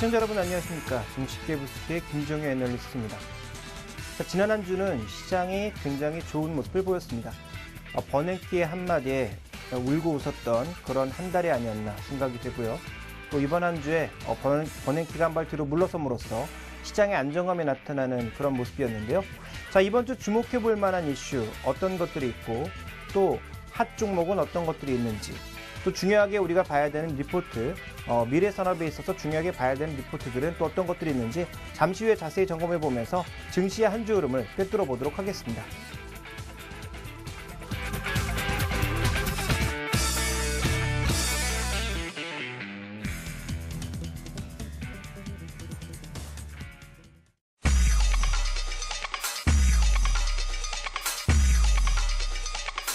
시청자 여러분 안녕하십니까. 증시계부스의 김종효 애널리스트입니다. 지난 한 주는 시장이 굉장히 좋은 모습을 보였습니다. 버냉키의 한마디에 울고 웃었던 그런 한 달이 아니었나 생각이 되고요. 또 이번 한 주에 버냉키가 한 발 뒤로 물러섬으로써 시장의 안정감이 나타나는 그런 모습이었는데요. 자, 이번 주 주목해 볼 만한 이슈 어떤 것들이 있고 또 핫 종목은 어떤 것들이 있는지, 또 중요하게 우리가 봐야 되는 리포트, 미래 산업에 있어서 중요하게 봐야 되는 리포트들은 또 어떤 것들이 있는지 잠시 후에 자세히 점검해 보면서 증시의 한 주 흐름을 꿰뚫어 보도록 하겠습니다.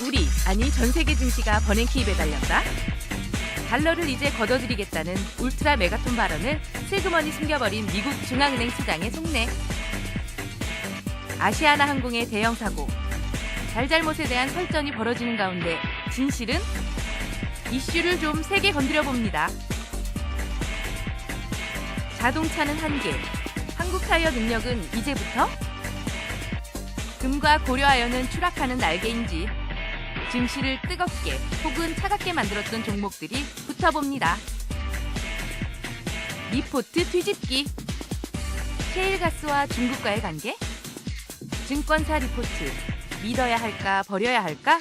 우리, 아니 전 세계 증시가 버냉키 입에 달렸다? 달러를 이제 걷어들이겠다는 울트라 메가톤 발언을 슬그머니 숨겨버린 미국 중앙은행 수장의 속내. 아시아나 항공의 대형 사고, 잘잘못에 대한 설전이 벌어지는 가운데 진실은? 이슈를 좀 세게 건드려 봅니다. 자동차는 한계, 한국 타이어 능력은 이제부터? 금과 고려아연은 추락하는 날개인지, 증시를 뜨겁게 혹은 차갑게 만들었던 종목들이 붙어봅니다. 리포트 뒤집기. 셰일가스와 중국과의 관계? 증권사 리포트. 믿어야 할까 버려야 할까?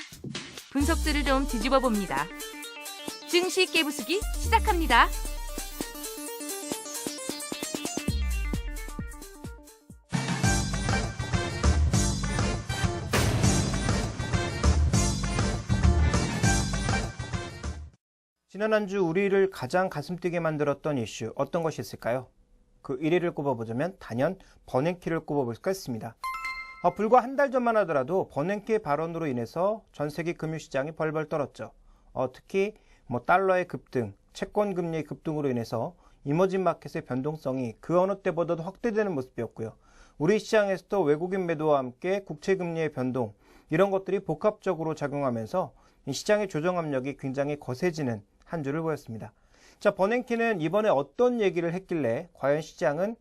분석들을 좀 뒤집어 봅니다. 증시 깨부수기 시작합니다. 지난 한 주 우리를 가장 가슴 뛰게 만들었던 이슈 어떤 것이 있을까요? 그 1위를 꼽아보자면 단연 버냉키를 꼽아볼 수가 있습니다. 불과 한 달 전만 하더라도 버냉키의 발언으로 인해서 전 세계 금융시장이 벌벌 떨었죠. 특히 달러의 급등, 채권 금리의 급등으로 인해서 이머징 마켓의 변동성이 그 어느 때보다도 확대되는 모습이었고요. 우리 시장에서도 외국인 매도와 함께 국채 금리의 변동, 이런 것들이 복합적으로 작용하면서 시장의 조정 압력이 굉장히 거세지는 한 주를 보였습니다. 자, 버냉키는 이번에 어떤 얘기를 했길래 과연 시장은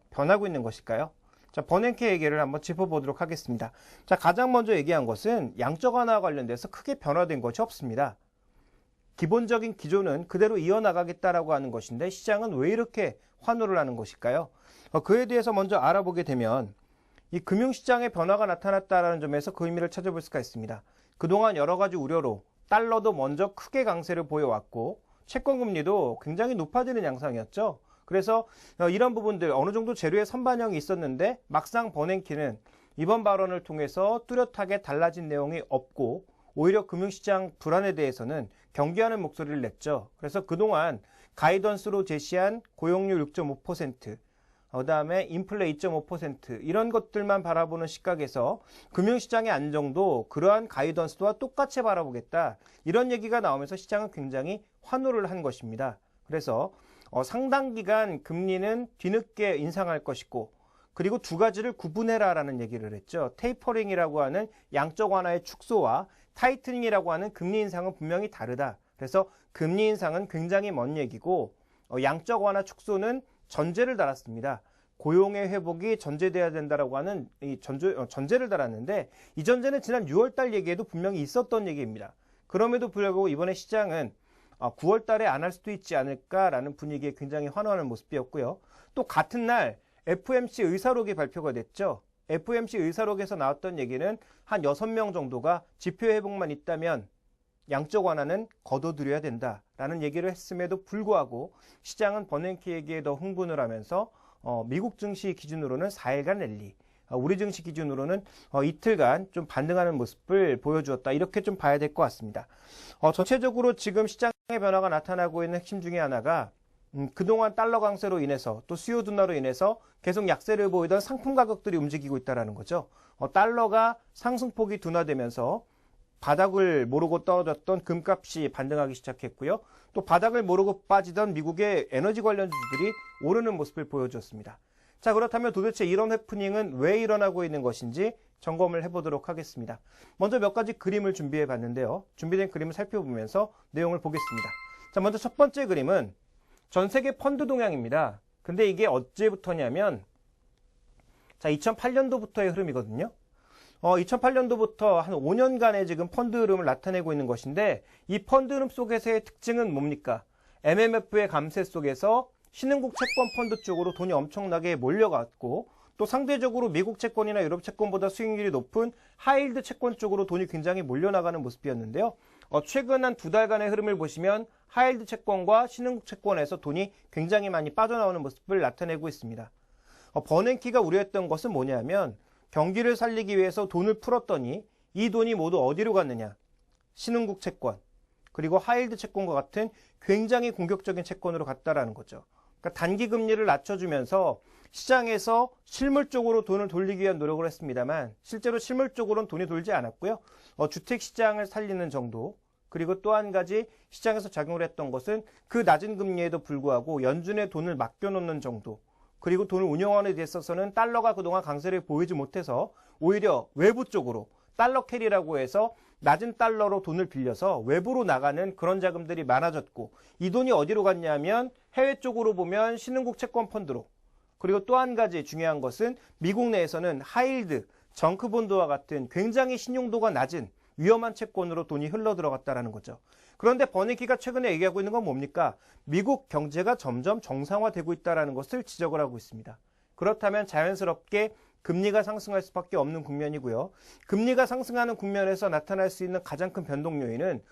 변하고 있는 것일까요? 자, 버냉키 얘기를 한번 짚어보도록 하겠습니다. 자, 가장 먼저 얘기한 것은 양적 완화와 관련돼서 크게 변화된 것이 없습니다. 기본적인 기조는 그대로 이어나가겠다라고 하는 것인데 시장은 왜 이렇게 환호를 하는 것일까요? 그에 대해서 먼저 알아보게 되면 이 금융시장의 변화가 나타났다는 점에서 그 의미를 찾아볼 수가 있습니다. 그동안 여러 가지 우려로 달러도 먼저 크게 강세를 보여왔고 채권금리도 굉장히 높아지는 양상이었죠. 그래서 이런 부분들 어느 정도 재료의 선반영이 있었는데 막상 버냉키는 이번 발언을 통해서 뚜렷하게 달라진 내용이 없고 오히려 금융시장 불안에 대해서는 경계하는 목소리를 냈죠. 그래서 그동안 가이던스로 제시한 고용률 6.5%, 그다음에 인플레 2.5% 이런 것들만 바라보는 시각에서 금융시장의 안정도 그러한 가이던스와 똑같이 바라보겠다. 이런 얘기가 나오면서 시장은 굉장히 환호를 한 것입니다. 그래서 상당 기간 금리는 뒤늦게 인상할 것이고 그리고 두 가지를 구분해라라는 얘기를 했죠. 테이퍼링이라고 하는 양적 완화의 축소와 타이트닝이라고 하는 금리 인상은 분명히 다르다. 그래서 금리 인상은 굉장히 먼 얘기고 양적 완화 축소는 전제를 달았습니다. 고용의 회복이 전제돼야 된다라고 하는 이 전제를 달았는데 이 전제는 지난 6월 달 얘기에도 분명히 있었던 얘기입니다. 그럼에도 불구하고 이번에 시장은 9월 달에 안 할 수도 있지 않을까라는 분위기에 굉장히 환호하는 모습이었고요. 또 같은 날 FOMC 의사록이 발표가 됐죠. FOMC 의사록에서 나왔던 얘기는 한 6명 정도가 지표 회복만 있다면 양적 완화는 거둬들여야 된다라는 얘기를 했음에도 불구하고 시장은 버냉키 얘기에 더 흥분을 하면서 미국 증시 기준으로는 4일간 랠리, 우리 증시 기준으로는 이틀간 좀 반등하는 모습을 보여주었다. 이렇게 좀 봐야 될 것 같습니다. 전체적으로 지금 시장의 변화가 나타나고 있는 핵심 중에 하나가 그동안 달러 강세로 인해서 또 수요 둔화로 인해서 계속 약세를 보이던 상품 가격들이 움직이고 있다는 거죠. 달러가 상승폭이 둔화되면서 바닥을 모르고 떨어졌던 금값이 반등하기 시작했고요. 또 바닥을 모르고 빠지던 미국의 에너지 관련주들이 오르는 모습을 보여주었습니다. 자, 그렇다면 도대체 이런 해프닝은 왜 일어나고 있는 것인지 점검을 해보도록 하겠습니다. 먼저 몇 가지 그림을 준비해 봤는데요. 준비된 그림을 살펴보면서 내용을 보겠습니다. 자, 먼저 첫 번째 그림은 전 세계 펀드 동향입니다. 근데 이게 언제부터냐면, 자, 2008년도부터의 흐름이거든요. 2008년도부터 한 5년간의 지금 펀드 흐름을 나타내고 있는 것인데, 이 펀드 흐름 속에서의 특징은 뭡니까? MMF의 감세 속에서 신흥국 채권 펀드 쪽으로 돈이 엄청나게 몰려갔고, 또 상대적으로 미국 채권이나 유럽 채권보다 수익률이 높은 하이힐드 채권 쪽으로 돈이 굉장히 몰려나가는 모습이었는데요. 최근 한 2달간의 흐름을 보시면 하이힐드 채권과 신흥국 채권에서 돈이 굉장히 많이 빠져나오는 모습을 나타내고 있습니다. 버냉키가 우려했던 것은 뭐냐면 경기를 살리기 위해서 돈을 풀었더니 이 돈이 모두 어디로 갔느냐? 신흥국 채권, 그리고 하이힐드 채권과 같은 굉장히 공격적인 채권으로 갔다라는 거죠. 그러니까 단기 금리를 낮춰주면서 시장에서 실물 쪽으로 돈을 돌리기 위한 노력을 했습니다만 실제로 실물 쪽으로는 돈이 돌지 않았고요. 주택 시장을 살리는 정도, 그리고 또 한 가지 시장에서 작용을 했던 것은 그 낮은 금리에도 불구하고 연준에 돈을 맡겨놓는 정도, 그리고 돈을 운영하는 데 있어서는 달러가 그동안 강세를 보이지 못해서 오히려 외부 쪽으로 달러 캐리라고 해서 낮은 달러로 돈을 빌려서 외부로 나가는 그런 자금들이 많아졌고, 이 돈이 어디로 갔냐면 해외 쪽으로 보면 신흥국 채권 펀드로, 그리고 또 한 가지 중요한 것은 미국 내에서는 하이힐드, 정크본드와 같은 굉장히 신용도가 낮은 위험한 채권으로 돈이 흘러 들어갔다는 거죠. 그런데 버냉키가 최근에 얘기하고 있는 건 뭡니까? 미국 경제가 점점 정상화되고 있다는 것을 지적을 하고 있습니다. 그렇다면 자연스럽게 금리가 상승할 수밖에 없는 국면이고요. 금리가 상승하는 국면에서 나타날 수 있는 가장 큰 변동 요인은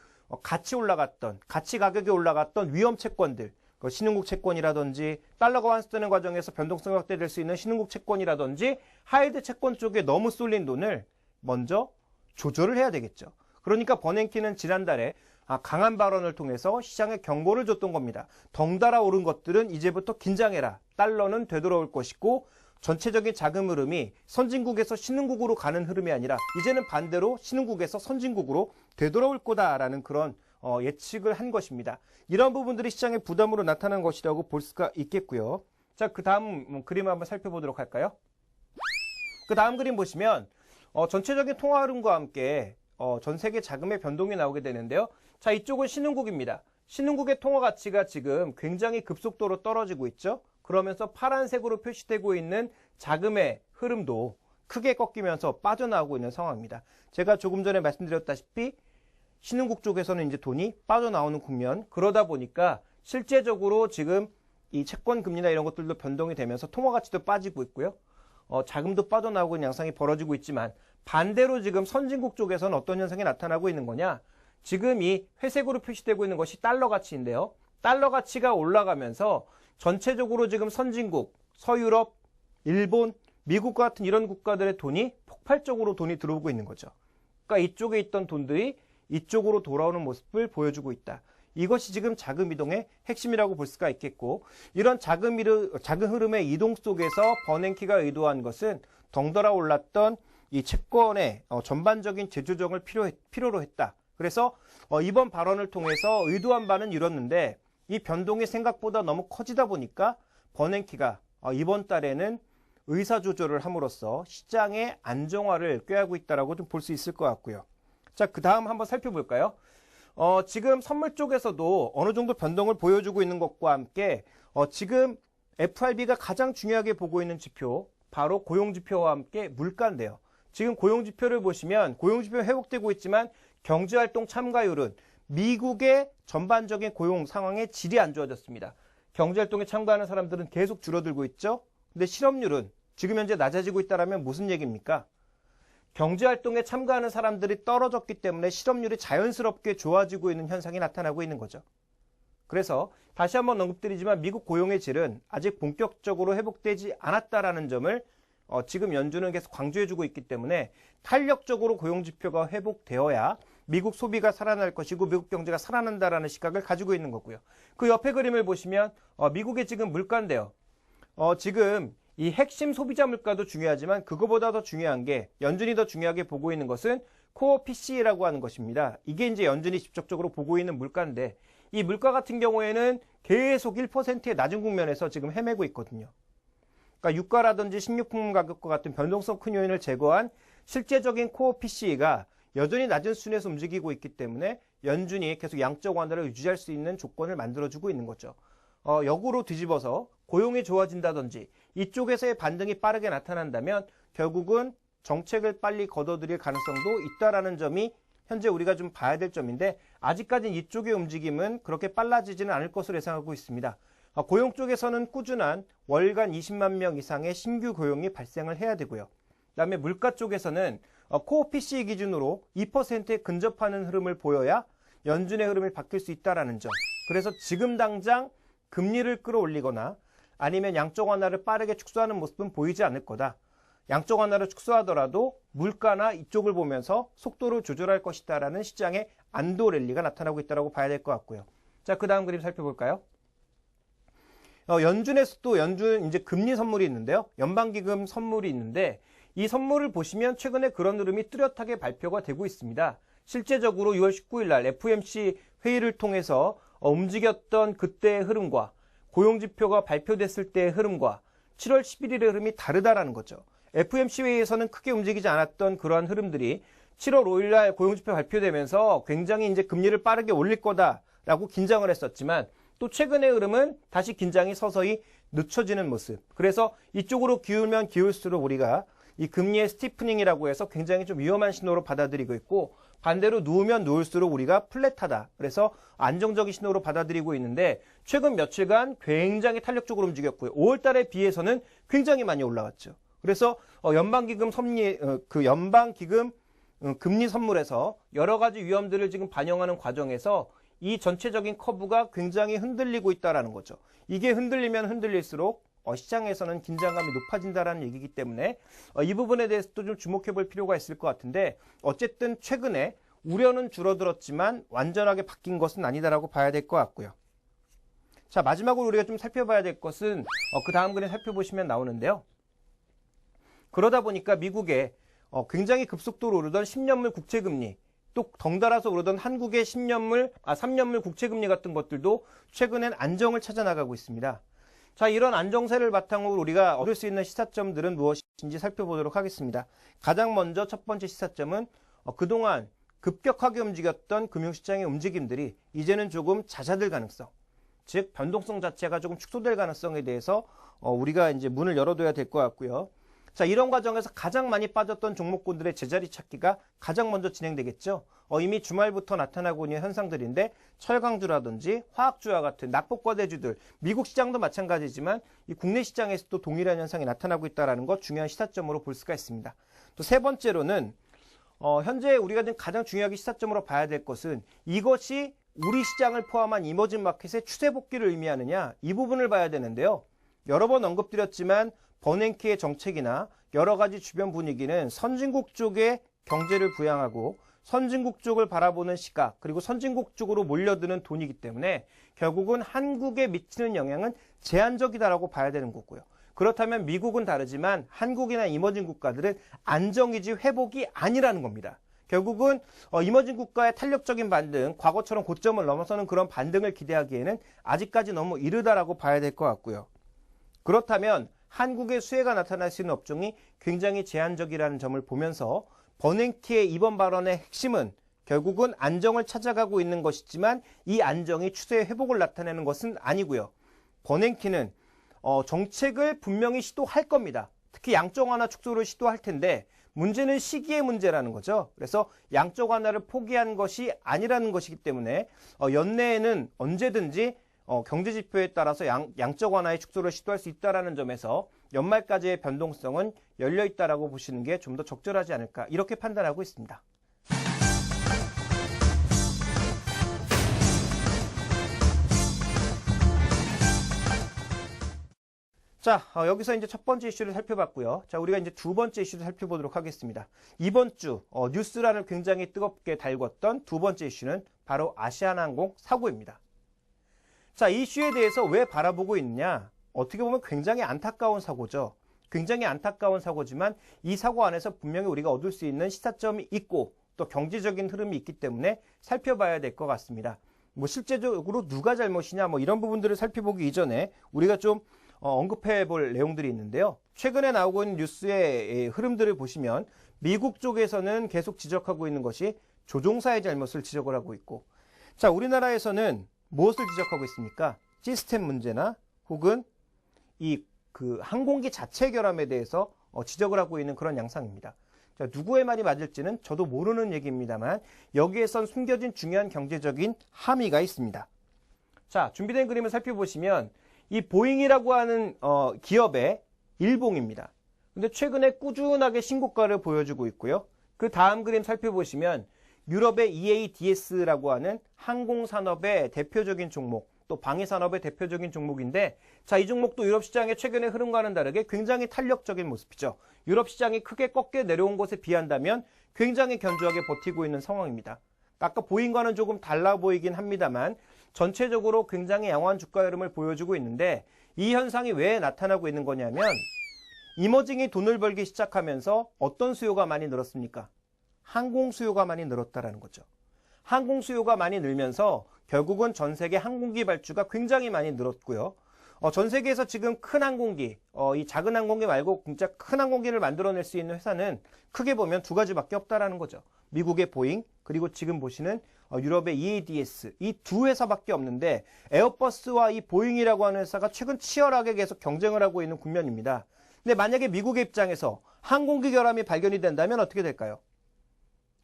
같이 가격이 올라갔던 위험 채권들, 신흥국 채권이라든지 달러가 환수되는 과정에서 변동성이 확대될 수 있는 신흥국 채권이라든지 하이힐드 채권 쪽에 너무 쏠린 돈을 먼저 조절을 해야 되겠죠. 그러니까 버냉키는 지난달에 강한 발언을 통해서 시장에 경고를 줬던 겁니다. 덩달아 오른 것들은 이제부터 긴장해라. 달러는 되돌아올 것이고 전체적인 자금 흐름이 선진국에서 신흥국으로 가는 흐름이 아니라 이제는 반대로 신흥국에서 선진국으로 되돌아올 거다라는 그런 예측을 한 것입니다. 이런 부분들이 시장의 부담으로 나타난 것이라고 볼 수가 있겠고요. 자, 그 다음 그림을 한번 살펴보도록 할까요? 그 다음 그림 보시면 전체적인 통화 흐름과 함께 전 세계 자금의 변동이 나오게 되는데요. 자, 이쪽은 신흥국입니다. 신흥국의 통화 가치가 지금 굉장히 급속도로 떨어지고 있죠. 그러면서 파란색으로 표시되고 있는 자금의 흐름도 크게 꺾이면서 빠져나오고 있는 상황입니다. 제가 조금 전에 말씀드렸다시피 신흥국 쪽에서는 이제 돈이 빠져나오는 국면, 그러다 보니까 실제적으로 지금 이 채권 금리나 이런 것들도 변동이 되면서 통화 가치도 빠지고 있고요. 자금도 빠져나오고 있는 양상이 벌어지고 있지만 반대로 지금 선진국 쪽에서는 어떤 현상이 나타나고 있는 거냐? 지금 이 회색으로 표시되고 있는 것이 달러 가치인데요. 달러 가치가 올라가면서 전체적으로 지금 선진국, 서유럽, 일본, 미국과 같은 이런 국가들의 돈이 폭발적으로 돈이 들어오고 있는 거죠. 그러니까 이쪽에 있던 돈들이 이쪽으로 돌아오는 모습을 보여주고 있다. 이것이 지금 자금 이동의 핵심이라고 볼 수가 있겠고, 이런 자금 흐름의 이동 속에서 버냉키가 의도한 것은 덩달아 올랐던 이 채권의 전반적인 재조정을 필요로 했다. 그래서 이번 발언을 통해서 의도한 바는 이뤘는데 이 변동이 생각보다 너무 커지다 보니까 버냉키가 이번 달에는 의사조절을 함으로써 시장의 안정화를 꾀하고 있다고 좀 볼 수 있을 것 같고요. 자, 그 다음 한번 살펴볼까요? 지금 선물 쪽에서도 어느 정도 변동을 보여주고 있는 것과 함께 지금 FRB가 가장 중요하게 보고 있는 지표, 바로 고용지표와 함께 물가인데요. 지금 고용지표를 보시면 고용지표 회복되고 있지만 경제활동 참가율은 미국의 전반적인 고용 상황의 질이 안 좋아졌습니다. 경제활동에 참가하는 사람들은 계속 줄어들고 있죠. 근데 실업률은 지금 현재 낮아지고 있다면 무슨 얘기입니까? 경제활동에 참가하는 사람들이 떨어졌기 때문에 실업률이 자연스럽게 좋아지고 있는 현상이 나타나고 있는 거죠. 그래서 다시 한번 언급드리지만 미국 고용의 질은 아직 본격적으로 회복되지 않았다라는 점을 지금 연준은 계속 강조해주고 있기 때문에 탄력적으로 고용지표가 회복되어야 미국 소비가 살아날 것이고 미국 경제가 살아난다라는 시각을 가지고 있는 거고요. 그 옆에 그림을 보시면 미국의 지금 물가인데요. 지금 이 핵심 소비자 물가도 중요하지만 그거보다 더 중요한 게 연준이 더 중요하게 보고 있는 것은 코어 PCE라고 하는 것입니다. 이게 이제 연준이 직접적으로 보고 있는 물가인데 이 물가 같은 경우에는 계속 1%의 낮은 국면에서 지금 헤매고 있거든요. 그러니까 유가라든지 식료품 가격과 같은 변동성 큰 요인을 제거한 실제적인 코어 PCE가 여전히 낮은 수준에서 움직이고 있기 때문에 연준이 계속 양적 완화를 유지할 수 있는 조건을 만들어주고 있는 거죠. 역으로 뒤집어서 고용이 좋아진다든지 이쪽에서의 반등이 빠르게 나타난다면 결국은 정책을 빨리 걷어들일 가능성도 있다라는 점이 현재 우리가 좀 봐야 될 점인데 아직까지는 이쪽의 움직임은 그렇게 빨라지지는 않을 것으로 예상하고 있습니다. 고용 쪽에서는 꾸준한 월간 20만 명 이상의 신규 고용이 발생을 해야 되고요. 그다음에 물가 쪽에서는 코어 PCE 기준으로 2%에 근접하는 흐름을 보여야 연준의 흐름이 바뀔 수 있다는 점. 그래서 지금 당장 금리를 끌어올리거나 아니면 양적 완화를 빠르게 축소하는 모습은 보이지 않을 거다. 양적 완화를 축소하더라도 물가나 이쪽을 보면서 속도를 조절할 것이다라는 시장의 안도 랠리가 나타나고 있다고 봐야 될 것 같고요. 자, 그 다음 그림 살펴볼까요? 연준에서도 연준 이제 금리 선물이 있는데요. 연방기금 선물이 있는데 이 선물을 보시면 최근에 그런 흐름이 뚜렷하게 발표가 되고 있습니다. 실제적으로 6월 19일 날 FOMC 회의를 통해서 움직였던 그때의 흐름과 고용지표가 발표됐을 때의 흐름과 7월 11일의 흐름이 다르다라는 거죠. FOMC 회의에서는 크게 움직이지 않았던 그러한 흐름들이 7월 5일 날 고용지표 발표되면서 굉장히 이제 금리를 빠르게 올릴 거다라고 긴장을 했었지만 또 최근의 흐름은 다시 긴장이 서서히 늦춰지는 모습. 그래서 이쪽으로 기울면 기울수록 우리가 이 금리의 스티프닝이라고 해서 굉장히 좀 위험한 신호로 받아들이고 있고 반대로 누우면 누울수록 우리가 플랫하다. 그래서 안정적인 신호로 받아들이고 있는데 최근 며칠간 굉장히 탄력적으로 움직였고요. 5월 달에 비해서는 굉장히 많이 올라왔죠. 그래서 연방기금 금리 선물에서 여러 가지 위험들을 지금 반영하는 과정에서 이 전체적인 커브가 굉장히 흔들리고 있다는 거죠. 이게 흔들리면 흔들릴수록 시장에서는 긴장감이 높아진다는 얘기이기 때문에 이 부분에 대해서도 좀 주목해 볼 필요가 있을 것 같은데 어쨌든 최근에 우려는 줄어들었지만 완전하게 바뀐 것은 아니다라고 봐야 될 것 같고요. 자, 마지막으로 우리가 좀 살펴봐야 될 것은 그 다음 그림 살펴보시면 나오는데요. 그러다 보니까 미국에 굉장히 급속도로 오르던 10년물 국채금리 또 덩달아서 오르던 한국의 3년물 국채금리 같은 것들도 최근엔 안정을 찾아 나가고 있습니다. 자, 이런 안정세를 바탕으로 우리가 얻을 수 있는 시사점들은 무엇인지 살펴보도록 하겠습니다. 가장 먼저 첫 번째 시사점은 그동안 급격하게 움직였던 금융시장의 움직임들이 이제는 조금 잦아들 가능성, 즉 변동성 자체가 조금 축소될 가능성에 대해서 우리가 이제 문을 열어둬야 될 것 같고요. 자, 이런 과정에서 가장 많이 빠졌던 종목군들의 제자리 찾기가 가장 먼저 진행되겠죠. 이미 주말부터 나타나고 있는 현상들인데 철강주라든지 화학주와 같은 낙폭과대주들, 미국 시장도 마찬가지지만 이 국내 시장에서도 동일한 현상이 나타나고 있다는 것 중요한 시사점으로 볼 수가 있습니다. 또 세 번째로는 현재 우리가 가장 중요하게 시사점으로 봐야 될 것은 이것이 우리 시장을 포함한 이머징 마켓의 추세 복귀를 의미하느냐 이 부분을 봐야 되는데요. 여러 번 언급드렸지만 버냉키의 정책이나 여러 가지 주변 분위기는 선진국 쪽에 경제를 부양하고 선진국 쪽을 바라보는 시각 그리고 선진국 쪽으로 몰려드는 돈이기 때문에 결국은 한국에 미치는 영향은 제한적이다라고 봐야 되는 거고요. 그렇다면 미국은 다르지만 한국이나 이머징 국가들은 안정이지 회복이 아니라는 겁니다. 결국은 이머징 국가의 탄력적인 반등, 과거처럼 고점을 넘어서는 그런 반등을 기대하기에는 아직까지 너무 이르다라고 봐야 될 것 같고요. 그렇다면 한국의 수혜가 나타날 수 있는 업종이 굉장히 제한적이라는 점을 보면서 버냉키의 이번 발언의 핵심은 결국은 안정을 찾아가고 있는 것이지만 이 안정이 추세의 회복을 나타내는 것은 아니고요. 버냉키는 정책을 분명히 시도할 겁니다. 특히 양적 완화 축소를 시도할 텐데 문제는 시기의 문제라는 거죠. 그래서 양적 완화를 포기한 것이 아니라는 것이기 때문에 연내에는 언제든지 경제 지표에 따라서 양적 완화의 축소를 시도할 수 있다는 점에서 연말까지의 변동성은 열려 있다라고 보시는 게 좀 더 적절하지 않을까 이렇게 판단하고 있습니다. 자, 여기서 이제 첫 번째 이슈를 살펴봤고요. 자, 우리가 이제 두 번째 이슈를 살펴보도록 하겠습니다. 이번 주 뉴스란을 굉장히 뜨겁게 달궜던 두 번째 이슈는 바로 아시아나항공 사고입니다. 자, 이 이슈에 대해서 왜 바라보고 있느냐? 어떻게 보면 굉장히 안타까운 사고죠. 굉장히 안타까운 사고지만 이 사고 안에서 분명히 우리가 얻을 수 있는 시사점이 있고 또 경제적인 흐름이 있기 때문에 살펴봐야 될 것 같습니다. 실제적으로 누가 잘못이냐 이런 부분들을 살펴보기 이전에 우리가 좀 언급해 볼 내용들이 있는데요. 최근에 나오고 있는 뉴스의 흐름들을 보시면 미국 쪽에서는 계속 지적하고 있는 것이 조종사의 잘못을 지적을 하고 있고, 자, 우리나라에서는 무엇을 지적하고 있습니까? 시스템 문제나 혹은 이 그 항공기 자체 결함에 대해서 지적을 하고 있는 그런 양상입니다. 자, 누구의 말이 맞을지는 저도 모르는 얘기입니다만 여기에선 숨겨진 중요한 경제적인 함의가 있습니다. 자, 준비된 그림을 살펴보시면 이 보잉이라고 하는 기업의 일봉입니다. 근데 최근에 꾸준하게 신고가를 보여주고 있고요. 그 다음 그림 살펴보시면 유럽의 EADS라고 하는 항공산업의 대표적인 종목, 또 방위산업의 대표적인 종목인데, 자, 이 종목도 유럽 시장의 최근의 흐름과는 다르게 굉장히 탄력적인 모습이죠. 유럽 시장이 크게 꺾여 내려온 것에 비한다면 굉장히 견조하게 버티고 있는 상황입니다. 아까 보잉과는 조금 달라 보이긴 합니다만 전체적으로 굉장히 양호한 주가 흐름을 보여주고 있는데, 이 현상이 왜 나타나고 있는 거냐면 이머징이 돈을 벌기 시작하면서 어떤 수요가 많이 늘었습니까? 항공 수요가 많이 늘었다라는 거죠. 항공 수요가 많이 늘면서 결국은 전 세계 항공기 발주가 굉장히 많이 늘었고요. 전 세계에서 지금 큰 항공기, 이 작은 항공기 말고 진짜 큰 항공기를 만들어낼 수 있는 회사는 크게 보면 두 가지밖에 없다라는 거죠. 미국의 보잉, 그리고 지금 보시는 유럽의 EADS, 이 두 회사밖에 없는데 에어버스와 이 보잉이라고 하는 회사가 최근 치열하게 계속 경쟁을 하고 있는 국면입니다. 근데 만약에 미국의 입장에서 항공기 결함이 발견이 된다면 어떻게 될까요?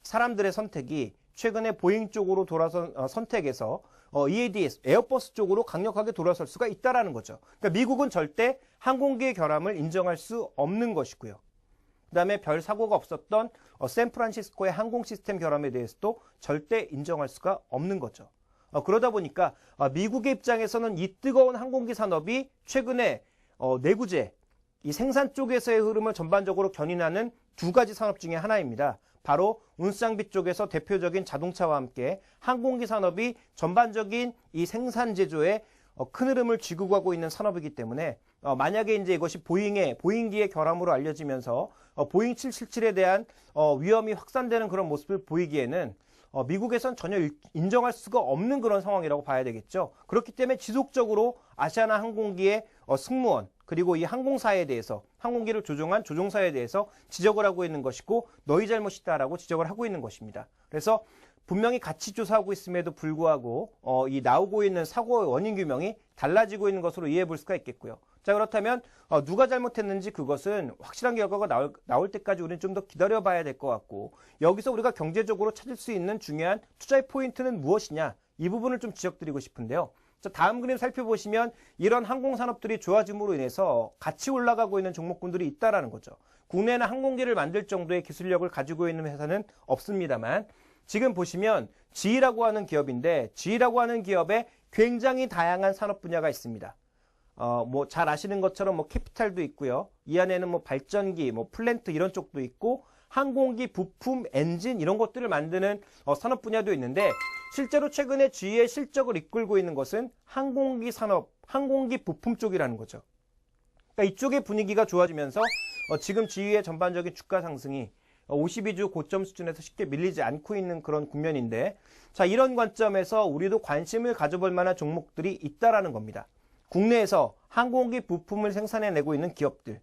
사람들의 선택이 최근에 보잉 쪽으로 돌아선 선택에서 EADS, 에어버스 쪽으로 강력하게 돌아설 수가 있다라는 거죠. 그러니까 미국은 절대 항공기의 결함을 인정할 수 없는 것이고요. 그다음에 별 사고가 없었던 샌프란시스코의 항공 시스템 결함에 대해서도 절대 인정할 수가 없는 거죠. 그러다 보니까 미국의 입장에서는 이 뜨거운 항공기 산업이 최근에 내구재, 이 생산 쪽에서의 흐름을 전반적으로 견인하는 두 가지 산업 중에 하나입니다. 바로 운수장비 쪽에서 대표적인 자동차와 함께 항공기 산업이 전반적인 이 생산 제조에 큰 흐름을 쥐고 가고 있는 산업이기 때문에 만약에 이제 이것이 보잉기의 결함으로 알려지면서 보잉 777에 대한 위험이 확산되는 그런 모습을 보이기에는 미국에선 전혀 인정할 수가 없는 그런 상황이라고 봐야 되겠죠. 그렇기 때문에 지속적으로 아시아나 항공기의 승무원, 그리고 이 항공사에 대해서, 항공기를 조종한 조종사에 대해서 지적을 하고 있는 것이고 너희 잘못이다라고 지적을 하고 있는 것입니다. 그래서 분명히 같이 조사하고 있음에도 불구하고 이 나오고 있는 사고의 원인 규명이 달라지고 있는 것으로 이해해 볼 수가 있겠고요. 자, 그렇다면 누가 잘못했는지 그것은 확실한 결과가 나올 때까지 우리는 좀 더 기다려 봐야 될 것 같고, 여기서 우리가 경제적으로 찾을 수 있는 중요한 투자의 포인트는 무엇이냐, 이 부분을 좀 지적드리고 싶은데요. 자, 다음 그림 살펴보시면 이런 항공산업들이 좋아짐으로 인해서 같이 올라가고 있는 종목군들이 있다라는 거죠. 국내에는 항공기를 만들 정도의 기술력을 가지고 있는 회사는 없습니다만, 지금 보시면 GE라고 하는 기업인데, GE라고 하는 기업에 굉장히 다양한 산업 분야가 있습니다. 뭐 잘 아시는 것처럼 뭐 캐피탈도 있고요. 이 안에는 뭐 발전기, 뭐 플랜트 이런 쪽도 있고, 항공기 부품, 엔진 이런 것들을 만드는 산업 분야도 있는데, 실제로 최근에 GE의 실적을 이끌고 있는 것은 항공기 산업, 항공기 부품 쪽이라는 거죠. 그러니까 이쪽의 분위기가 좋아지면서 지금 GE의 전반적인 주가 상승이 52주 고점 수준에서 쉽게 밀리지 않고 있는 그런 국면인데, 자, 이런 관점에서 우리도 관심을 가져볼 만한 종목들이 있다라는 겁니다. 국내에서 항공기 부품을 생산해내고 있는 기업들,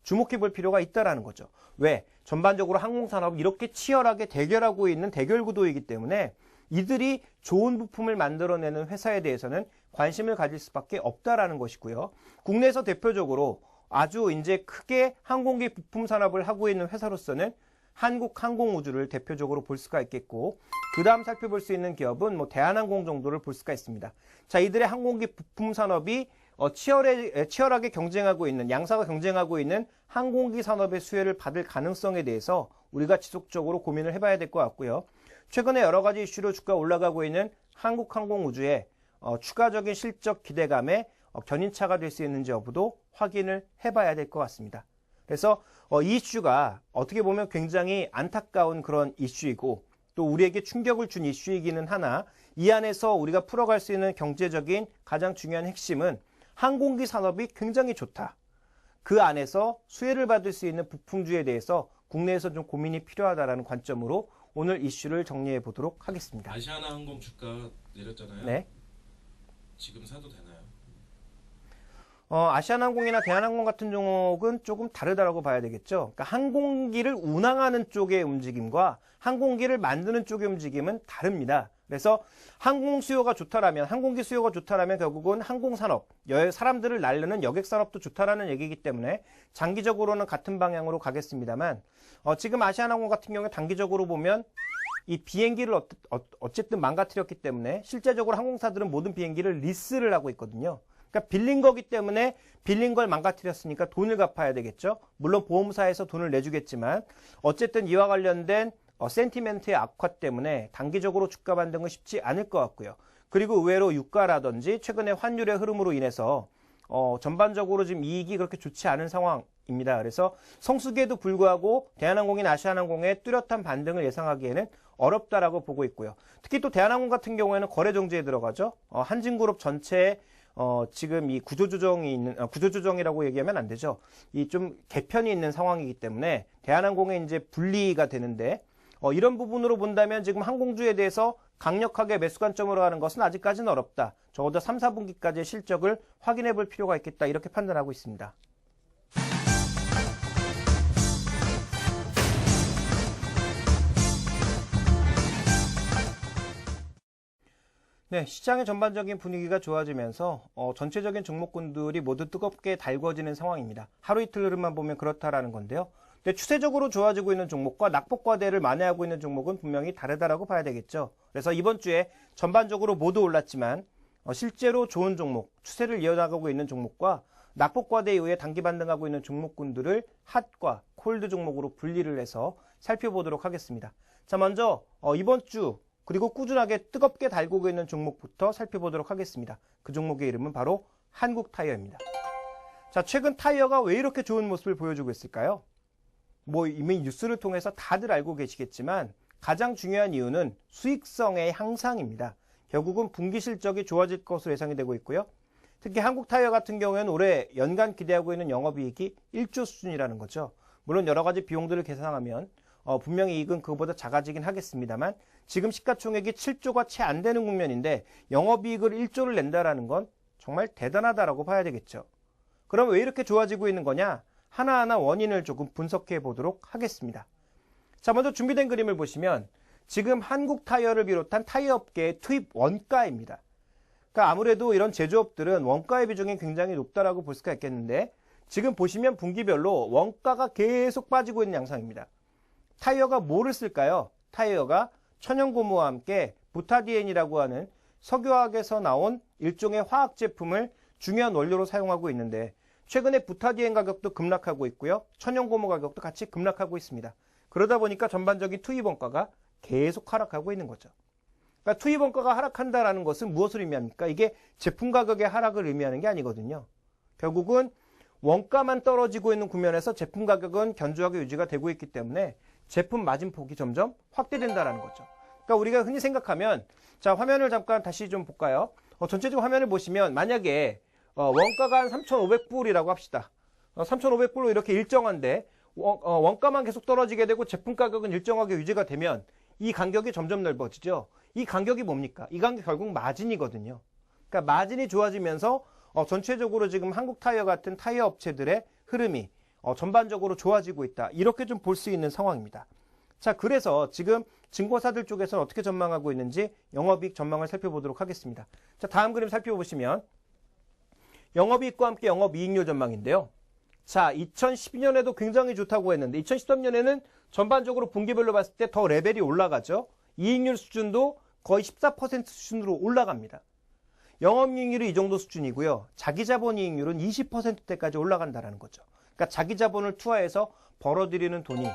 주목해 볼 필요가 있다라는 거죠. 왜? 전반적으로 항공산업이 이렇게 치열하게 대결하고 있는 대결 구도이기 때문에 이들이 좋은 부품을 만들어내는 회사에 대해서는 관심을 가질 수밖에 없다라는 것이고요. 국내에서 대표적으로 아주 이제 크게 항공기 부품 산업을 하고 있는 회사로서는 한국항공우주를 대표적으로 볼 수가 있겠고, 그 다음 살펴볼 수 있는 기업은 뭐 대한항공 정도를 볼 수가 있습니다. 자, 이들의 항공기 부품 산업이 치열하게 경쟁하고 있는, 양사가 경쟁하고 있는 항공기 산업의 수혜를 받을 가능성에 대해서 우리가 지속적으로 고민을 해봐야 될 것 같고요. 최근에 여러 가지 이슈로 주가가 올라가고 있는 한국항공우주의 추가적인 실적 기대감에 견인차가 될 수 있는지 여부도 확인을 해봐야 될 것 같습니다. 그래서 이 이슈가 어떻게 보면 굉장히 안타까운 그런 이슈이고, 또 우리에게 충격을 준 이슈이기는 하나, 이 안에서 우리가 풀어갈 수 있는 경제적인 가장 중요한 핵심은 항공기 산업이 굉장히 좋다. 그 안에서 수혜를 받을 수 있는 부품주에 대해서 국내에서 좀 고민이 필요하다는 관점으로 오늘 이슈를 정리해 보도록 하겠습니다. 아시아나항공 주가 내렸잖아요. 네. 지금 사도 되나요? 아시아나항공이나 대한항공 같은 종목은 조금 다르다고 봐야 되겠죠. 그러니까 항공기를 운항하는 쪽의 움직임과 항공기를 만드는 쪽의 움직임은 다릅니다. 그래서 항공 수요가 좋다라면, 항공기 수요가 좋다라면 결국은 항공산업, 사람들을 날르는 여객산업도 좋다라는 얘기이기 때문에 장기적으로는 같은 방향으로 가겠습니다만, 지금 아시아나항공 같은 경우에 단기적으로 보면 이 비행기를 어쨌든 망가뜨렸기 때문에 실제적으로 항공사들은 모든 비행기를 리스를 하고 있거든요. 그러니까 빌린 거기 때문에 빌린 걸 망가뜨렸으니까 돈을 갚아야 되겠죠. 물론 보험사에서 돈을 내주겠지만 어쨌든 이와 관련된 센티멘트의 악화 때문에 단기적으로 주가 반등은 쉽지 않을 것 같고요. 그리고 의외로 유가라든지 최근에 환율의 흐름으로 인해서 전반적으로 지금 이익이 그렇게 좋지 않은 상황입니다. 그래서 성수기에도 불구하고 대한항공이나 아시아나항공의 뚜렷한 반등을 예상하기에는 어렵다라고 보고 있고요. 특히 또 대한항공 같은 경우에는 거래 정지에 들어가죠. 한진그룹 전체에 지금 이 구조조정이 있는, 구조조정이라고 얘기하면 안 되죠. 이 좀 개편이 있는 상황이기 때문에 대한항공에 이제 분리가 되는데, 이런 부분으로 본다면 지금 항공주에 대해서 강력하게 매수 관점으로 가는 것은 아직까지는 어렵다. 적어도 3, 4분기까지의 실적을 확인해 볼 필요가 있겠다. 이렇게 판단하고 있습니다. 네, 시장의 전반적인 분위기가 좋아지면서 전체적인 종목군들이 모두 뜨겁게 달궈지는 상황입니다. 하루 이틀 흐름만 보면 그렇다라는 건데요. 근데 추세적으로 좋아지고 있는 종목과 낙폭과대를 만회하고 있는 종목은 분명히 다르다라고 봐야 되겠죠. 그래서 이번 주에 전반적으로 모두 올랐지만 실제로 좋은 종목, 추세를 이어나가고 있는 종목과 낙폭과대 이후에 단기 반등하고 있는 종목군들을 핫과 콜드 종목으로 분리를 해서 살펴보도록 하겠습니다. 자, 먼저 이번 주 그리고 꾸준하게 뜨겁게 달구고 있는 종목부터 살펴보도록 하겠습니다. 그 종목의 이름은 바로 한국타이어입니다. 자, 최근 타이어가 왜 이렇게 좋은 모습을 보여주고 있을까요? 이미 뉴스를 통해서 다들 알고 계시겠지만 가장 중요한 이유는 수익성의 향상입니다. 결국은 분기 실적이 좋아질 것으로 예상이 되고 있고요. 특히 한국타이어 같은 경우에는 올해 연간 기대하고 있는 영업이익이 1조 수준이라는 거죠. 물론 여러 가지 비용들을 계산하면 분명히 이익은 그거보다 작아지긴 하겠습니다만 지금 시가총액이 7조가 채 안 되는 국면인데 영업이익을 1조를 낸다라는 건 정말 대단하다라고 봐야 되겠죠. 그럼 왜 이렇게 좋아지고 있는 거냐? 하나하나 원인을 조금 분석해 보도록 하겠습니다. 자, 먼저 준비된 그림을 보시면 지금 한국타이어를 비롯한 타이어 업계의 투입 원가입니다. 그러니까 아무래도 이런 제조업들은 원가의 비중이 굉장히 높다라고 볼 수가 있겠는데 지금 보시면 분기별로 원가가 계속 빠지고 있는 양상입니다. 타이어가 뭐를 쓸까요? 타이어가 천연고무와 함께 부타디엔이라고 하는 석유화학에서 나온 일종의 화학 제품을 중요한 원료로 사용하고 있는데 최근에 부타디엔 가격도 급락하고 있고요. 천연고무 가격도 같이 급락하고 있습니다. 그러다 보니까 전반적인 투입 원가가 계속 하락하고 있는 거죠. 그러니까 투입 원가가 하락한다는 것은 무엇을 의미합니까? 이게 제품 가격의 하락을 의미하는 게 아니거든요. 결국은 원가만 떨어지고 있는 국면에서 제품 가격은 견조하게 유지가 되고 있기 때문에 제품 마진폭이 점점 확대된다는 거죠. 그러니까 우리가 흔히 생각하면 자, 화면을 잠깐 다시 좀 볼까요? 전체적 화면을 보시면 만약에 원가가 한 3,500불이라고 합시다. 3,500불로 이렇게 일정한데 원가만 계속 떨어지게 되고 제품 가격은 일정하게 유지가 되면 이 간격이 점점 넓어지죠. 이 간격이 뭡니까? 이 간격이 결국 마진이거든요. 그러니까 마진이 좋아지면서 전체적으로 지금 한국타이어 같은 타이어 업체들의 흐름이 전반적으로 좋아지고 있다. 이렇게 좀 볼 수 있는 상황입니다. 자, 그래서 지금 증권사들 쪽에서는 어떻게 전망하고 있는지 영업이익 전망을 살펴보도록 하겠습니다. 자, 다음 그림 살펴보시면 영업이익과 함께 영업이익률 전망인데요. 자, 2012년에도 굉장히 좋다고 했는데 2013년에는 전반적으로 분기별로 봤을 때 더 레벨이 올라가죠. 이익률 수준도 거의 14% 수준으로 올라갑니다. 영업이익률이 이 정도 수준이고요. 자기자본이익률은 20%대까지 올라간다는 거죠. 그러니까 자기자본을 투하해서 벌어들이는 돈이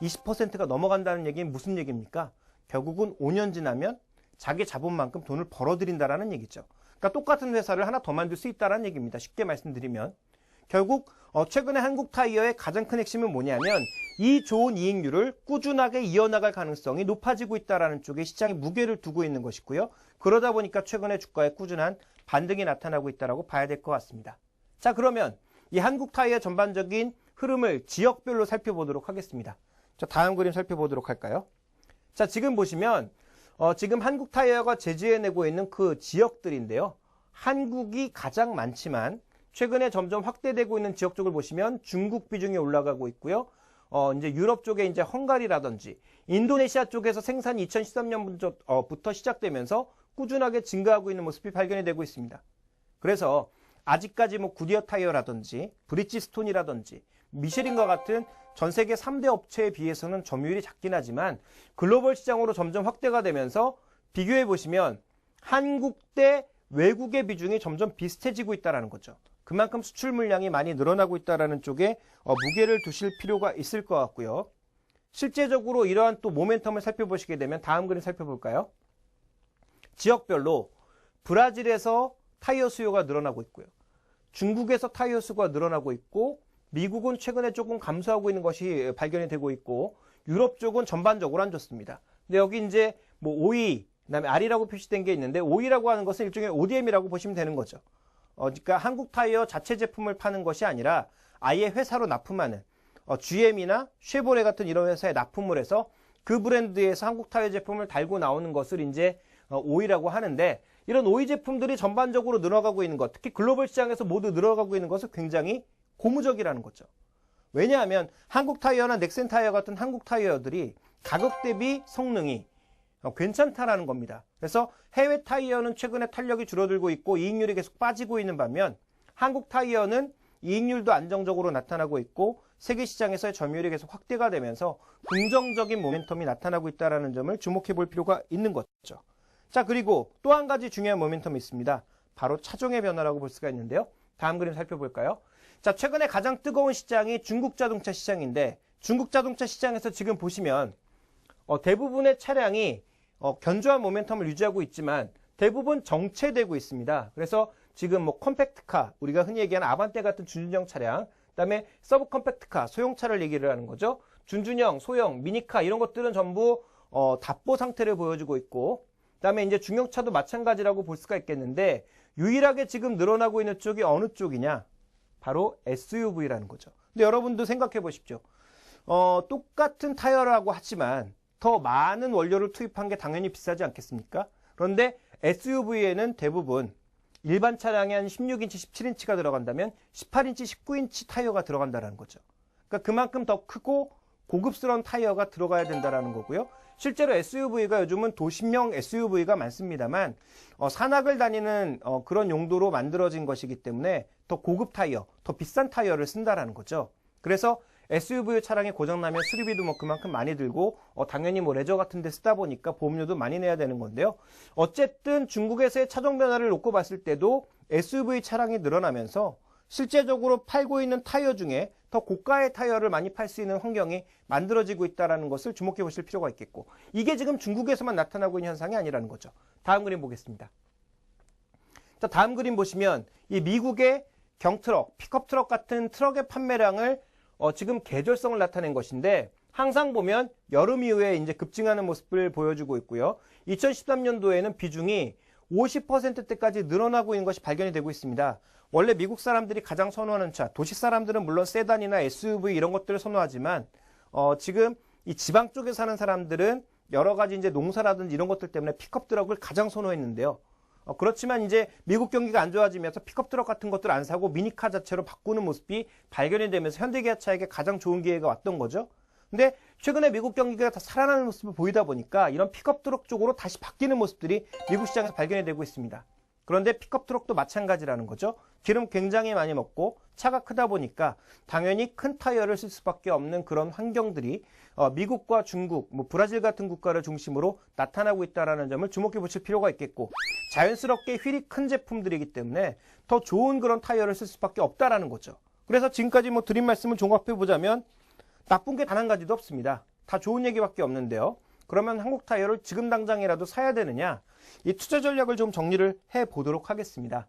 20%가 넘어간다는 얘기는 무슨 얘기입니까? 결국은 5년 지나면 자기 자본만큼 돈을 벌어들인다는 얘기죠. 그러니까 똑같은 회사를 하나 더 만들 수 있다는 얘기입니다. 쉽게 말씀드리면. 결국 최근에 한국타이어의 가장 큰 핵심은 뭐냐면 이 좋은 이익률을 꾸준하게 이어나갈 가능성이 높아지고 있다는 쪽에 시장이 무게를 두고 있는 것이고요. 그러다 보니까 최근에 주가에 꾸준한 반등이 나타나고 있다고 봐야 될 것 같습니다. 자, 그러면 이 한국타이어 전반적인 흐름을 지역별로 살펴보도록 하겠습니다. 자, 다음 그림 살펴보도록 할까요? 자, 지금 보시면 지금 한국타이어가 제지해내고 있는 그 지역들인데요. 한국이 가장 많지만 최근에 점점 확대되고 있는 지역 쪽을 보시면 중국 비중이 올라가고 있고요. 이제 유럽 쪽에 이제 헝가리라든지 인도네시아 쪽에서 생산이 2013년부터 시작되면서 꾸준하게 증가하고 있는 모습이 발견이 되고 있습니다. 그래서 아직까지 뭐 구디어 타이어라든지 브리지스톤이라든지 미쉐린과 같은 전 세계 3대 업체에 비해서는 점유율이 작긴 하지만 글로벌 시장으로 점점 확대가 되면서 비교해 보시면 한국 대 외국의 비중이 점점 비슷해지고 있다는 거죠. 그만큼 수출 물량이 많이 늘어나고 있다는 쪽에 무게를 두실 필요가 있을 것 같고요. 실제적으로 이러한 또 모멘텀을 살펴보시게 되면 다음 그림 살펴볼까요? 지역별로 브라질에서 타이어 수요가 늘어나고 있고요. 중국에서 타이어 수요가 늘어나고 있고 미국은 최근에 조금 감소하고 있는 것이 발견이 되고 있고 유럽 쪽은 전반적으로 안 좋습니다. 근데 여기 이제 뭐 OE, 그다음에 R이라고 표시된 게 있는데 OE라고 하는 것은 일종의 ODM이라고 보시면 되는 거죠. 그러니까 한국 타이어 자체 제품을 파는 것이 아니라 아예 회사로 납품하는 GM이나 쉐보레 같은 이런 회사에 납품을 해서 그 브랜드에서 한국 타이어 제품을 달고 나오는 것을 이제 OE라고 하는데 이런 OE 제품들이 전반적으로 늘어가고 있는 것, 특히 글로벌 시장에서 모두 늘어가고 있는 것은 굉장히 고무적이라는 거죠. 왜냐하면 한국 타이어나 넥센 타이어 같은 한국 타이어들이 가격 대비 성능이 괜찮다라는 겁니다. 그래서 해외 타이어는 최근에 탄력이 줄어들고 있고 이익률이 계속 빠지고 있는 반면 한국 타이어는 이익률도 안정적으로 나타나고 있고 세계 시장에서의 점유율이 계속 확대가 되면서 긍정적인 모멘텀이 나타나고 있다는 점을 주목해 볼 필요가 있는 거죠. 자, 그리고 또 한 가지 중요한 모멘텀이 있습니다. 바로 차종의 변화라고 볼 수가 있는데요. 다음 그림 살펴볼까요? 자, 최근에 가장 뜨거운 시장이 중국 자동차 시장인데 중국 자동차 시장에서 지금 보시면 대부분의 차량이 견조한 모멘텀을 유지하고 있지만 대부분 정체되고 있습니다. 그래서 지금 뭐 컴팩트카, 우리가 흔히 얘기하는 아반떼 같은 준준형 차량, 그다음에 서브 컴팩트카, 소형차를 얘기를 하는 거죠. 준준형, 소형, 미니카 이런 것들은 전부 답보 상태를 보여주고 있고 그다음에 이제 중형차도 마찬가지라고 볼 수가 있겠는데 유일하게 지금 늘어나고 있는 쪽이 어느 쪽이냐? 바로 SUV라는 거죠. 근데 여러분도 생각해 보십시오. 똑같은 타이어라고 하지만 더 많은 원료를 투입한 게 당연히 비싸지 않겠습니까? 그런데 SUV에는 대부분 일반 차량에 한 16인치, 17인치가 들어간다면 18인치, 19인치 타이어가 들어간다는 거죠. 그러니까 그만큼 더 크고 고급스러운 타이어가 들어가야 된다는 거고요. 실제로 SUV가 요즘은 도심형 SUV가 많습니다만 산악을 다니는 그런 용도로 만들어진 것이기 때문에 더 고급 타이어, 더 비싼 타이어를 쓴다라는 거죠. 그래서 SUV 차량이 고장나면 수리비도 뭐 그만큼 많이 들고 당연히 뭐 레저 같은 데 쓰다 보니까 보험료도 많이 내야 되는 건데요. 어쨌든 중국에서의 차종 변화를 놓고 봤을 때도 SUV 차량이 늘어나면서 실제적으로 팔고 있는 타이어 중에 더 고가의 타이어를 많이 팔 수 있는 환경이 만들어지고 있다는 것을 주목해 보실 필요가 있겠고 이게 지금 중국에서만 나타나고 있는 현상이 아니라는 거죠. 다음 그림 보겠습니다. 자, 다음 그림 보시면 이 미국의 경트럭, 픽업트럭 같은 트럭의 판매량을 지금 계절성을 나타낸 것인데 항상 보면 여름 이후에 이제 급증하는 모습을 보여주고 있고요. 2013년도에는 비중이 50%대까지 늘어나고 있는 것이 발견이 되고 있습니다. 원래 미국 사람들이 가장 선호하는 차, 도시 사람들은 물론 세단이나 SUV 이런 것들을 선호하지만 지금 이 지방 쪽에 사는 사람들은 여러 가지 이제 농사라든지 이런 것들 때문에 픽업 트럭을 가장 선호했는데요. 그렇지만 이제 미국 경기가 안 좋아지면서 픽업 트럭 같은 것들 안 사고 미니카 자체로 바꾸는 모습이 발견이 되면서 현대기아차에게 가장 좋은 기회가 왔던 거죠. 근데 최근에 미국 경기가 다 살아나는 모습을 보이다 보니까 이런 픽업 트럭 쪽으로 다시 바뀌는 모습들이 미국 시장에서 발견이 되고 있습니다. 그런데 픽업 트럭도 마찬가지라는 거죠. 기름 굉장히 많이 먹고 차가 크다 보니까 당연히 큰 타이어를 쓸 수밖에 없는 그런 환경들이 미국과 중국, 뭐 브라질 같은 국가를 중심으로 나타나고 있다는 점을 주목해 보실 필요가 있겠고 자연스럽게 휠이 큰 제품들이기 때문에 더 좋은 그런 타이어를 쓸 수밖에 없다라는 거죠. 그래서 지금까지 뭐 드린 말씀을 종합해 보자면 나쁜 게 단 한 가지도 없습니다. 다 좋은 얘기밖에 없는데요. 그러면 한국 타이어를 지금 당장이라도 사야 되느냐? 이 투자 전략을 좀 정리를 해 보도록 하겠습니다.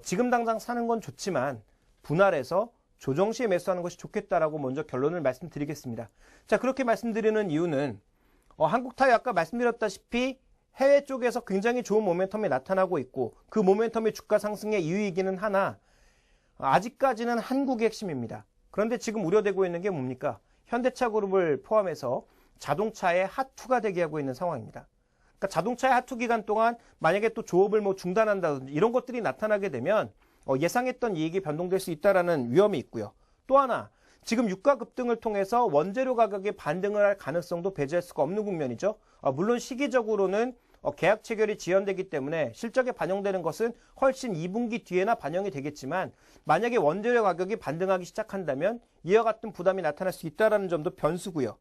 지금 당장 사는 건 좋지만 분할해서 조정 시에 매수하는 것이 좋겠다라고 먼저 결론을 말씀드리겠습니다. 자, 그렇게 말씀드리는 이유는 한국 타이어 아까 말씀드렸다시피 해외 쪽에서 굉장히 좋은 모멘텀이 나타나고 있고 그 모멘텀이 주가 상승의 이유이기는 하나 아직까지는 한국이 핵심입니다. 그런데 지금 우려되고 있는 게 뭡니까? 현대차 그룹을 포함해서 자동차의 핫투가 대기하고 있는 상황입니다. 그러니까 자동차의 핫투 기간 동안 만약에 또 조업을 뭐 중단한다든지 이런 것들이 나타나게 되면 예상했던 이익이 변동될 수 있다는 위험이 있고요. 또 하나, 지금 유가 급등을 통해서 원재료 가격이 반등을 할 가능성도 배제할 수가 없는 국면이죠. 물론 시기적으로는 계약 체결이 지연되기 때문에 실적에 반영되는 것은 훨씬 2분기 뒤에나 반영이 되겠지만 만약에 원재료 가격이 반등하기 시작한다면 이와 같은 부담이 나타날 수 있다는 점도 변수고요.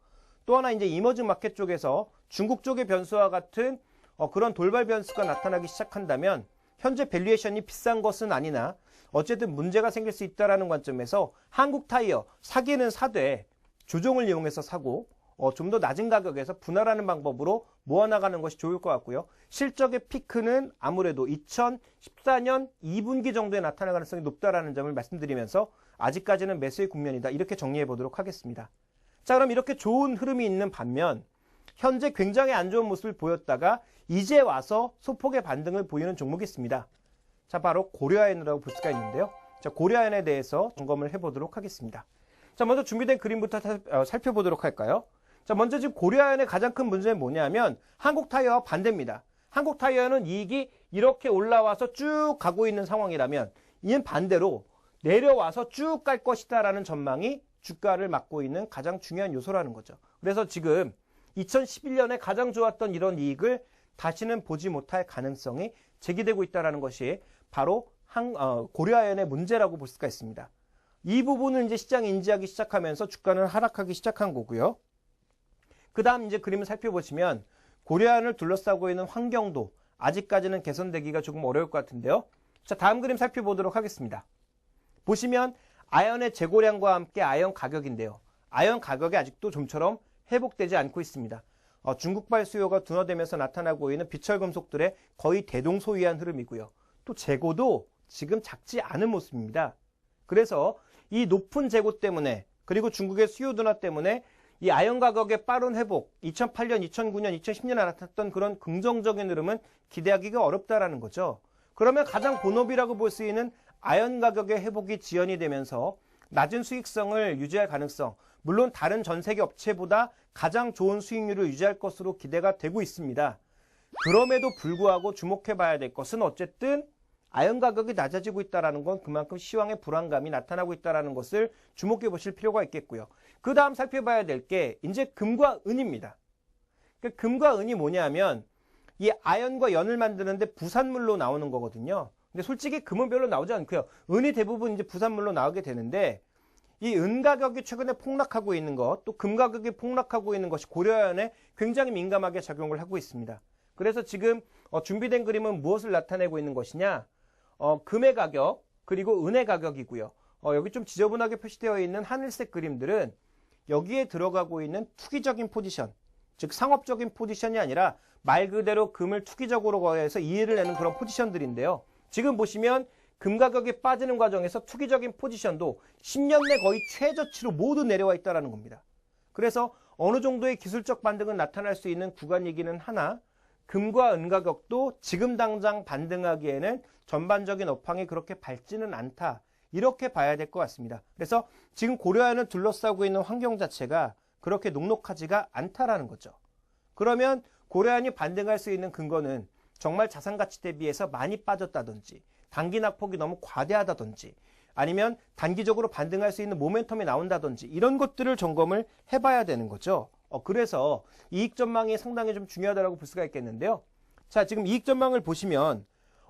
또 하나 이제 이머징 마켓 쪽에서 중국 쪽의 변수와 같은 그런 돌발 변수가 나타나기 시작한다면 현재 밸류에이션이 비싼 것은 아니나 어쨌든 문제가 생길 수 있다는 관점에서 한국 타이어 사기는 사되 조정을 이용해서 사고 좀 더 낮은 가격에서 분할하는 방법으로 모아나가는 것이 좋을 것 같고요. 실적의 피크는 아무래도 2014년 2분기 정도에 나타날 가능성이 높다는 점을 말씀드리면서 아직까지는 매수의 국면이다. 이렇게 정리해 보도록 하겠습니다. 자, 그럼 이렇게 좋은 흐름이 있는 반면 현재 굉장히 안 좋은 모습을 보였다가 이제 와서 소폭의 반등을 보이는 종목이 있습니다. 자, 바로 고려아연이라고 볼 수가 있는데요. 자, 고려아연에 대해서 점검을 해보도록 하겠습니다. 자, 먼저 준비된 그림부터 살펴보도록 할까요? 자, 먼저 지금 고려아연의 가장 큰 문제는 뭐냐면 한국타이어와 반대입니다. 한국타이어는 이익이 이렇게 올라와서 쭉 가고 있는 상황이라면 이는 반대로 내려와서 쭉 갈 것이다라는 전망이 주가를 막고 있는 가장 중요한 요소라는 거죠. 그래서 지금 2011년에 가장 좋았던 이런 이익을 다시는 보지 못할 가능성이 제기되고 있다는 것이 바로 고려아연의 문제라고 볼 수가 있습니다. 이 부분을 이제 시장이 인지하기 시작하면서 주가는 하락하기 시작한 거고요. 그 다음 이제 그림을 살펴보시면 고려아연을 둘러싸고 있는 환경도 아직까지는 개선되기가 조금 어려울 것 같은데요. 자, 다음 그림 살펴보도록 하겠습니다. 보시면 아연의 재고량과 함께 아연 가격인데요. 아연 가격이 아직도 좀처럼 회복되지 않고 있습니다. 중국발 수요가 둔화되면서 나타나고 있는 비철금속들의 거의 대동소이한 흐름이고요. 또 재고도 지금 작지 않은 모습입니다. 그래서 이 높은 재고 때문에 그리고 중국의 수요 둔화 때문에 이 아연 가격의 빠른 회복, 2008년, 2009년, 2010년에 나타났던 그런 긍정적인 흐름은 기대하기가 어렵다라는 거죠. 그러면 가장 본업이라고 볼 수 있는 아연 가격의 회복이 지연이 되면서 낮은 수익성을 유지할 가능성, 물론 다른 전 세계 업체보다 가장 좋은 수익률을 유지할 것으로 기대가 되고 있습니다. 그럼에도 불구하고 주목해 봐야 될 것은 어쨌든 아연 가격이 낮아지고 있다는 건 그만큼 시황의 불안감이 나타나고 있다는 것을 주목해 보실 필요가 있겠고요. 그 다음 살펴봐야 될 게 이제 금과 은입니다. 금과 은이 뭐냐면 이 아연과 연을 만드는데 부산물로 나오는 거거든요. 근데 솔직히 금은 별로 나오지 않고요. 은이 대부분 이제 부산물로 나오게 되는데 이 은 가격이 최근에 폭락하고 있는 것, 또 금 가격이 폭락하고 있는 것이 고려아연에 굉장히 민감하게 작용을 하고 있습니다. 그래서 지금 준비된 그림은 무엇을 나타내고 있는 것이냐? 금의 가격, 그리고 은의 가격이고요. 여기 좀 지저분하게 표시되어 있는 하늘색 그림들은 여기에 들어가고 있는 투기적인 포지션, 즉 상업적인 포지션이 아니라 말 그대로 금을 투기적으로 거래해서 이해를 내는 그런 포지션들인데요. 지금 보시면 금 가격이 빠지는 과정에서 투기적인 포지션도 10년 내 거의 최저치로 모두 내려와 있다는 겁니다. 그래서 어느 정도의 기술적 반등은 나타날 수 있는 구간이기는 하나 금과 은 가격도 지금 당장 반등하기에는 전반적인 업황이 그렇게 밝지는 않다. 이렇게 봐야 될 것 같습니다. 그래서 지금 고려아연을 둘러싸고 있는 환경 자체가 그렇게 녹록하지가 않다라는 거죠. 그러면 고려아연이 반등할 수 있는 근거는 정말 자산가치 대비해서 많이 빠졌다든지 단기 낙폭이 너무 과대하다든지 아니면 단기적으로 반등할 수 있는 모멘텀이 나온다든지 이런 것들을 점검을 해봐야 되는 거죠. 그래서 이익 전망이 상당히 좀 중요하다고 볼 수가 있겠는데요. 자, 지금 이익 전망을 보시면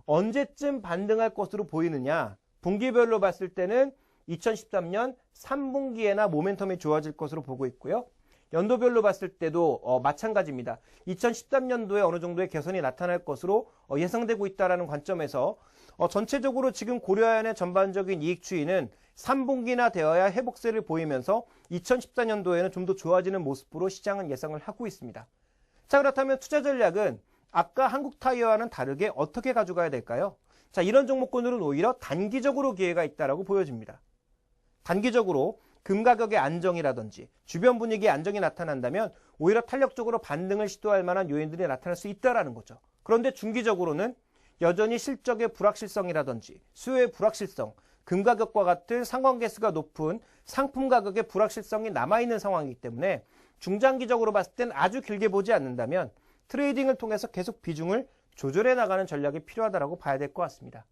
언제쯤 반등할 것으로 보이느냐? 분기별로 봤을 때는 2013년 3분기에나 모멘텀이 좋아질 것으로 보고 있고요. 연도별로 봤을 때도 마찬가지입니다. 2013년도에 어느 정도의 개선이 나타날 것으로 예상되고 있다는 관점에서 전체적으로 지금 고려아연의 전반적인 이익 추이는 3분기나 되어야 회복세를 보이면서 2014년도에는 좀 더 좋아지는 모습으로 시장은 예상을 하고 있습니다. 자, 그렇다면 투자 전략은 아까 한국타이어와는 다르게 어떻게 가져가야 될까요? 자, 이런 종목군들은 오히려 단기적으로 기회가 있다고 보여집니다. 단기적으로 금 가격의 안정이라든지 주변 분위기의 안정이 나타난다면 오히려 탄력적으로 반등을 시도할 만한 요인들이 나타날 수 있다는 거죠. 그런데 중기적으로는 여전히 실적의 불확실성이라든지 수요의 불확실성, 금 가격과 같은 상관계수가 높은 상품 가격의 불확실성이 남아있는 상황이기 때문에 중장기적으로 봤을 땐 아주 길게 보지 않는다면 트레이딩을 통해서 계속 비중을 조절해 나가는 전략이 필요하다고 봐야 될 것 같습니다.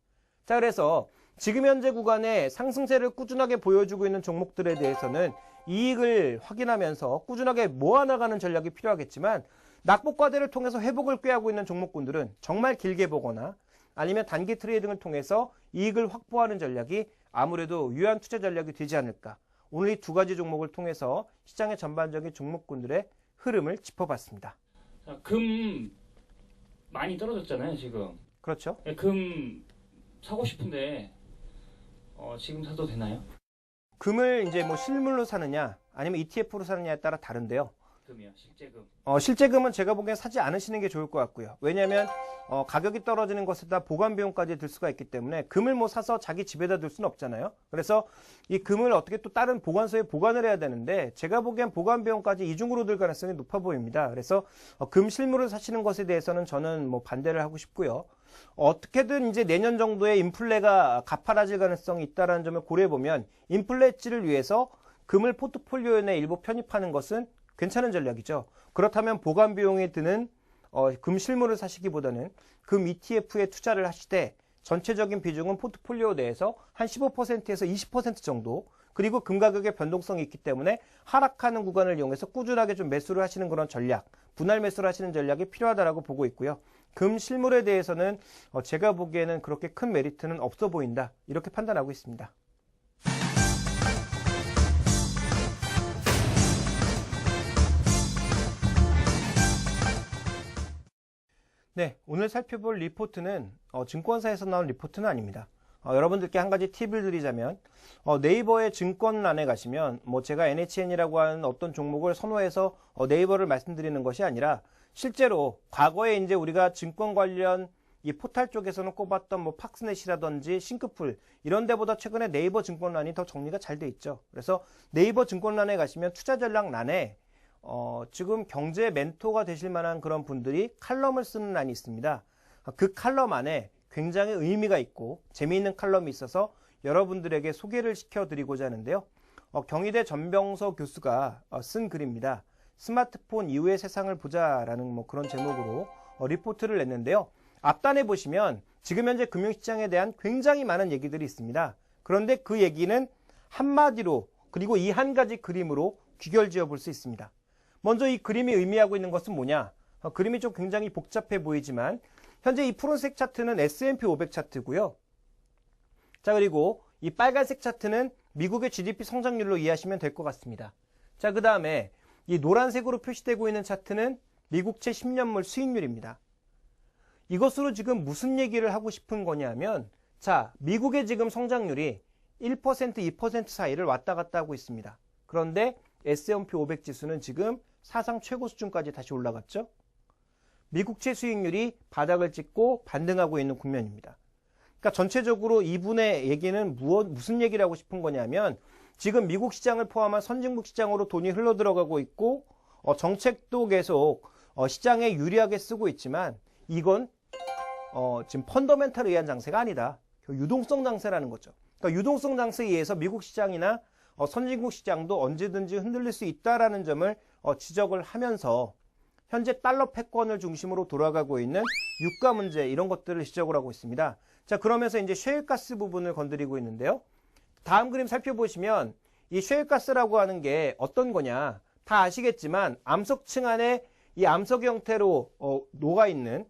자, 그래서 지금 현재 구간에 상승세를 꾸준하게 보여주고 있는 종목들에 대해서는 이익을 확인하면서 꾸준하게 모아나가는 전략이 필요하겠지만 낙폭과대를 통해서 회복을 꾀하고 있는 종목군들은 정말 길게 보거나 아니면 단기 트레이딩을 통해서 이익을 확보하는 전략이 아무래도 유효한 투자 전략이 되지 않을까. 오늘 이 두 가지 종목을 통해서 시장의 전반적인 종목군들의 흐름을 짚어봤습니다. 자, 금 많이 떨어졌잖아요, 지금. 그렇죠? 금 사고 싶은데 지금 사도 되나요? 금을 이제 뭐 실물로 사느냐 아니면 ETF로 사느냐에 따라 다른데요. 금이요, 실제금. 실제금은 제가 보기엔 사지 않으시는 게 좋을 것 같고요. 왜냐하면 가격이 떨어지는 것에다 보관 비용까지 들 수가 있기 때문에 금을 뭐 사서 자기 집에다 둘 수는 없잖아요. 그래서 이 금을 어떻게 또 다른 보관소에 보관을 해야 되는데 제가 보기엔 보관 비용까지 이중으로 들 가능성이 높아 보입니다. 그래서 금 실물을 사시는 것에 대해서는 저는 뭐 반대를 하고 싶고요. 어떻게든 이제 내년 정도에 인플레가 가파라질 가능성이 있다는 점을 고려해 보면 인플레치를 위해서 금을 포트폴리오에 일부 편입하는 것은 괜찮은 전략이죠. 그렇다면 보관 비용이 드는 금 실물을 사시기보다는 금 ETF에 투자를 하시되 전체적인 비중은 포트폴리오 내에서 한 15%에서 20% 정도, 그리고 금 가격의 변동성이 있기 때문에 하락하는 구간을 이용해서 꾸준하게 좀 매수를 하시는 그런 전략, 분할 매수를 하시는 전략이 필요하다라고 보고 있고요. 금 실물에 대해서는 제가 보기에는 그렇게 큰 메리트는 없어 보인다, 이렇게 판단하고 있습니다. 네, 오늘 살펴볼 리포트는 증권사에서 나온 리포트는 아닙니다. 여러분들께 한 가지 팁을 드리자면 네이버의 증권란에 가시면 뭐 제가 NHN이라고 하는 어떤 종목을 선호해서 네이버를 말씀드리는 것이 아니라 실제로 과거에 이제 우리가 증권 관련 이 포탈 쪽에서는 꼽았던 뭐 팍스넷이라든지 싱크풀 이런 데보다 최근에 네이버 증권란이 더 정리가 잘 돼 있죠. 그래서 네이버 증권란에 가시면 투자 전략란에 지금 경제 멘토가 되실 만한 그런 분들이 칼럼을 쓰는 란이 있습니다. 그 칼럼 안에 굉장히 의미가 있고 재미있는 칼럼이 있어서 여러분들에게 소개를 시켜드리고자 하는데요. 경희대 전병서 교수가 쓴 글입니다. 스마트폰 이후의 세상을 보자라는 뭐 그런 제목으로 리포트를 냈는데요. 앞단에 보시면 지금 현재 금융시장에 대한 굉장히 많은 얘기들이 있습니다. 그런데 그 얘기는 한마디로 그리고 이 한 가지 그림으로 귀결지어 볼 수 있습니다. 먼저 이 그림이 의미하고 있는 것은 뭐냐? 그림이 좀 굉장히 복잡해 보이지만 현재 이 푸른색 차트는 S&P 500 차트고요. 자, 그리고 이 빨간색 차트는 미국의 GDP 성장률로 이해하시면 될 것 같습니다. 자, 그 다음에 이 노란색으로 표시되고 있는 차트는 미국채 10년물 수익률입니다. 이것으로 지금 무슨 얘기를 하고 싶은 거냐면, 자, 미국의 지금 성장률이 1%, 2% 사이를 왔다 갔다 하고 있습니다. 그런데 S&P 500 지수는 지금 사상 최고 수준까지 다시 올라갔죠. 미국채 수익률이 바닥을 찍고 반등하고 있는 국면입니다. 그러니까 전체적으로 이분의 얘기는 무슨 얘기를 하고 싶은 거냐면 지금 미국 시장을 포함한 선진국 시장으로 돈이 흘러들어가고 있고 정책도 계속 시장에 유리하게 쓰고 있지만 이건 지금 펀더멘탈에 의한 장세가 아니다. 유동성 장세라는 거죠. 그러니까 유동성 장세에 의해서 미국 시장이나 선진국 시장도 언제든지 흔들릴 수 있다라는 점을 지적을 하면서 현재 달러 패권을 중심으로 돌아가고 있는 유가 문제 이런 것들을 지적을 하고 있습니다. 자, 그러면서 이제 셰일가스 부분을 건드리고 있는데요. 다음 그림 살펴보시면 이 셰일가스라고 하는 게 어떤 거냐 다 아시겠지만 암석층 안에 이 암석 형태로 녹아있는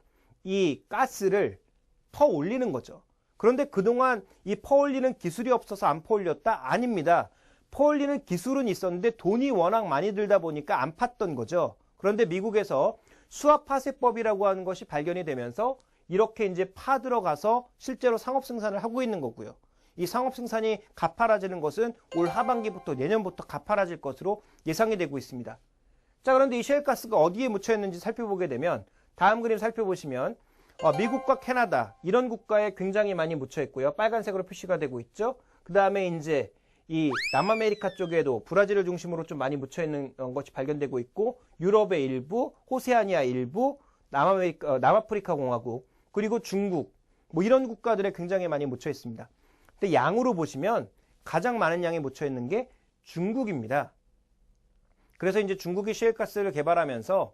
이 가스를 퍼올리는 거죠. 그런데 그동안 이 퍼올리는 기술이 없어서 안 퍼올렸다? 아닙니다. 퍼올리는 기술은 있었는데 돈이 워낙 많이 들다 보니까 안 팠던 거죠. 그런데 미국에서 수압파쇄법이라고 하는 것이 발견이 되면서 이렇게 이제 파 들어가서 실제로 상업 생산을 하고 있는 거고요. 이 상업 생산이 가파라지는 것은 올 하반기부터 내년부터 가파라질 것으로 예상이 되고 있습니다. 자, 그런데 이 셰일가스가 어디에 묻혀 있는지 살펴보게 되면 다음 그림 살펴보시면 미국과 캐나다 이런 국가에 굉장히 많이 묻혀 있고요. 빨간색으로 표시가 되고 있죠. 그 다음에 이제 이 남아메리카 쪽에도 브라질을 중심으로 좀 많이 묻혀 있는 것이 발견되고 있고 유럽의 일부, 오세아니아 일부, 남아프리카 공화국, 그리고 중국 뭐 이런 국가들에 굉장히 많이 묻혀 있습니다. 근데 양으로 보시면 가장 많은 양이 묻혀 있는 게 중국입니다. 그래서 이제 중국이 셰일가스를 개발하면서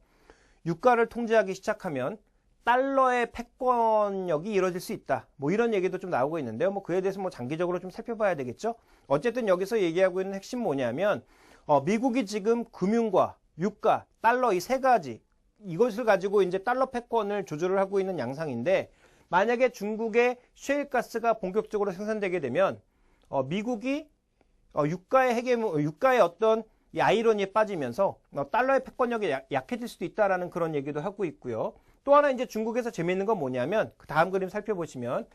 유가를 통제하기 시작하면 달러의 패권력이 이루어질 수 있다. 뭐 이런 얘기도 좀 나오고 있는데요. 뭐 그에 대해서 뭐 장기적으로 좀 살펴봐야 되겠죠. 어쨌든 여기서 얘기하고 있는 핵심 뭐냐면 미국이 지금 금융과 유가, 달러 이 세 가지 이것을 가지고 이제 달러 패권을 조절을 하고 있는 양상인데 만약에 중국의 셰일가스가 본격적으로 생산되게 되면 미국이 유가의 어떤 이 아이러니에 빠지면서 달러의 패권력이 약해질 수도 있다라는 그런 얘기도 하고 있고요. 또 하나 이제 중국에서 재미있는 건 뭐냐면 그 다음 그림 살펴보시면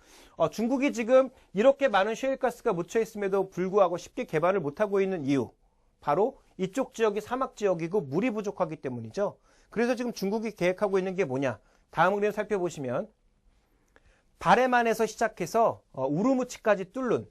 중국이 지금 이렇게 많은 셰일가스가 묻혀 있음에도 불구하고 쉽게 개발을 못하고 있는 이유 바로 이쪽 지역이 사막 지역이고 물이 부족하기 때문이죠. 그래서 지금 중국이 계획하고 있는 게 뭐냐? 다음 그림 살펴보시면 바레만에서 시작해서 우르무치까지 뚫는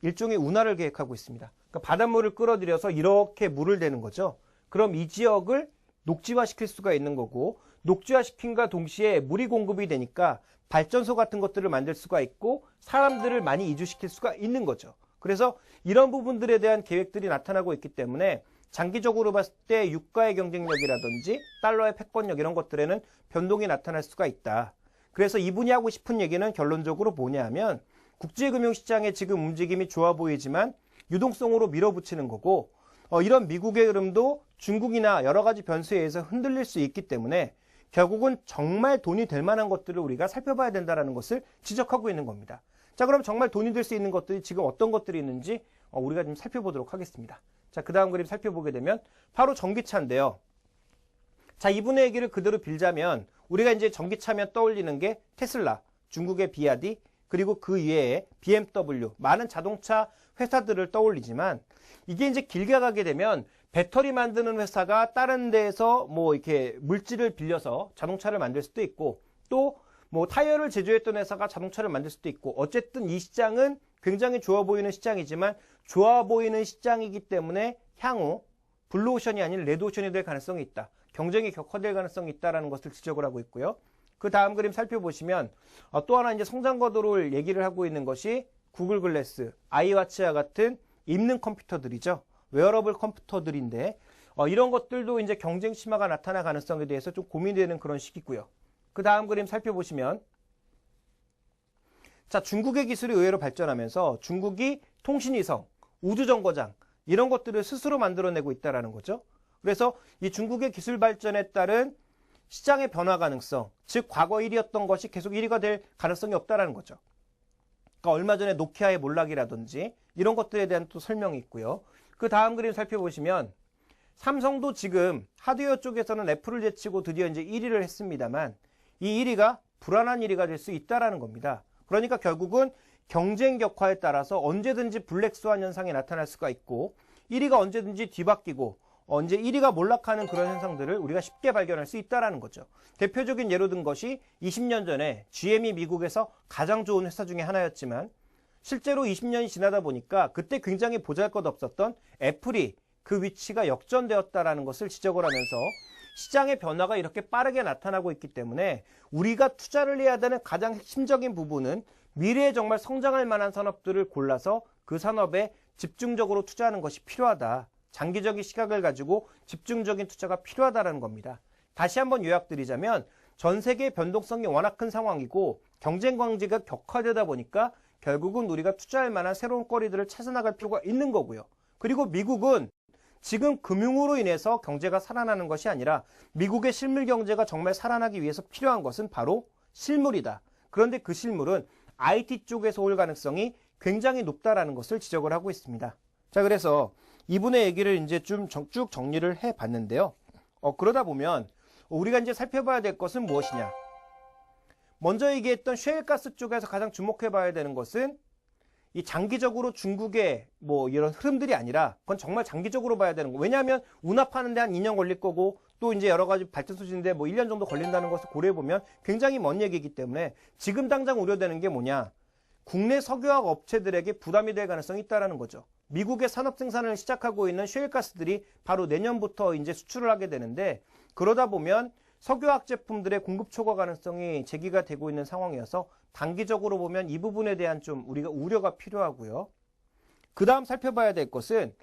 일종의 운하를 계획하고 있습니다. 그러니까 바닷물을 끌어들여서 이렇게 물을 대는 거죠. 그럼 이 지역을 녹지화시킬 수가 있는 거고 녹지화시킨과 동시에 물이 공급이 되니까 발전소 같은 것들을 만들 수가 있고 사람들을 많이 이주시킬 수가 있는 거죠. 그래서 이런 부분들에 대한 계획들이 나타나고 있기 때문에 장기적으로 봤을 때 유가의 경쟁력이라든지 달러의 패권력 이런 것들에는 변동이 나타날 수가 있다. 그래서 이분이 하고 싶은 얘기는 결론적으로 뭐냐 하면 국제금융시장의 지금 움직임이 좋아 보이지만 유동성으로 밀어붙이는 거고 이런 미국의 흐름도 중국이나 여러 가지 변수에 의해서 흔들릴 수 있기 때문에 결국은 정말 돈이 될 만한 것들을 우리가 살펴봐야 된다는 것을 지적하고 있는 겁니다. 자, 그럼 정말 돈이 될 수 있는 것들이 지금 어떤 것들이 있는지 우리가 좀 살펴보도록 하겠습니다. 자, 그 다음 그림 살펴보게 되면 바로 전기차인데요. 자, 이분의 얘기를 그대로 빌자면 우리가 이제 전기차면 떠올리는 게 테슬라, 중국의 비아디, 그리고 그 이외에 BMW, 많은 자동차 회사들을 떠올리지만 이게 이제 길게 가게 되면 배터리 만드는 회사가 다른 데에서 뭐 이렇게 물질을 빌려서 자동차를 만들 수도 있고 또 뭐 타이어를 제조했던 회사가 자동차를 만들 수도 있고 어쨌든 이 시장은 굉장히 좋아 보이는 시장이지만 좋아 보이는 시장이기 때문에 향후 블루오션이 아닌 레드오션이 될 가능성이 있다. 경쟁이 격화될 가능성이 있다는 것을 지적을 하고 있고요. 그 다음 그림 살펴보시면 또 하나 이제 성장 거도를 얘기를 하고 있는 것이 구글 글래스, 아이와치와 같은 입는 컴퓨터들이죠. 웨어러블 컴퓨터들인데 이런 것들도 이제 경쟁 심화가 나타날 가능성에 대해서 좀 고민되는 그런 시기고요. 그 다음 그림 살펴보시면 자, 중국의 기술이 의외로 발전하면서 중국이 통신위성, 우주정거장 이런 것들을 스스로 만들어내고 있다는 거죠. 그래서 이 중국의 기술 발전에 따른 시장의 변화 가능성, 즉 과거 1위였던 것이 계속 1위가 될 가능성이 없다는 거죠. 그러니까 얼마 전에 노키아의 몰락이라든지 이런 것들에 대한 또 설명이 있고요. 그 다음 그림 살펴보시면 삼성도 지금 하드웨어 쪽에서는 애플을 제치고 드디어 이제 1위를 했습니다만 이 1위가 불안한 1위가 될 수 있다는 겁니다. 그러니까 결국은 경쟁 격화에 따라서 언제든지 블랙스완 현상이 나타날 수가 있고 1위가 언제든지 뒤바뀌고 언제 1위가 몰락하는 그런 현상들을 우리가 쉽게 발견할 수 있다는 거죠. 대표적인 예로 든 것이 20년 전에 GM이 미국에서 가장 좋은 회사 중에 하나였지만 실제로 20년이 지나다 보니까 그때 굉장히 보잘것없었던 애플이 그 위치가 역전되었다는 것을 지적을 하면서 시장의 변화가 이렇게 빠르게 나타나고 있기 때문에 우리가 투자를 해야 되는 가장 핵심적인 부분은 미래에 정말 성장할 만한 산업들을 골라서 그 산업에 집중적으로 투자하는 것이 필요하다. 장기적인 시각을 가지고 집중적인 투자가 필요하다는 겁니다. 다시 한번 요약드리자면 전 세계의 변동성이 워낙 큰 상황이고 경쟁 관계가 격화되다 보니까 결국은 우리가 투자할 만한 새로운 거리들을 찾아나갈 필요가 있는 거고요. 그리고 미국은 지금 금융으로 인해서 경제가 살아나는 것이 아니라 미국의 실물 경제가 정말 살아나기 위해서 필요한 것은 바로 실물이다. 그런데 그 실물은 IT 쪽에서 올 가능성이 굉장히 높다라는 것을 지적을 하고 있습니다. 자, 그래서 이분의 얘기를 이제 좀 쭉 정리를 해 봤는데요. 그러다 보면 우리가 이제 살펴봐야 될 것은 무엇이냐. 먼저 얘기했던 셰일가스 쪽에서 가장 주목해 봐야 되는 것은 이 장기적으로 중국의 뭐 이런 흐름들이 아니라 그건 정말 장기적으로 봐야 되는 거. 왜냐하면 운합하는데 한 2년 걸릴 거고 또 이제 여러 가지 발전 소진인데 뭐 1년 정도 걸린다는 것을 고려해 보면 굉장히 먼 얘기이기 때문에 지금 당장 우려되는 게 뭐냐. 국내 석유화학 업체들에게 부담이 될 가능성이 있다는 거죠. 미국의 산업 생산을 시작하고 있는 셰일가스들이 바로 내년부터 이제 수출을 하게 되는데 그러다 보면 석유화학 제품들의 공급 초과 가능성이 제기가 되고 있는 상황이어서 단기적으로 보면 이 부분에 대한 좀 우리가 우려가 필요하고요. 그 다음 살펴봐야 될 것은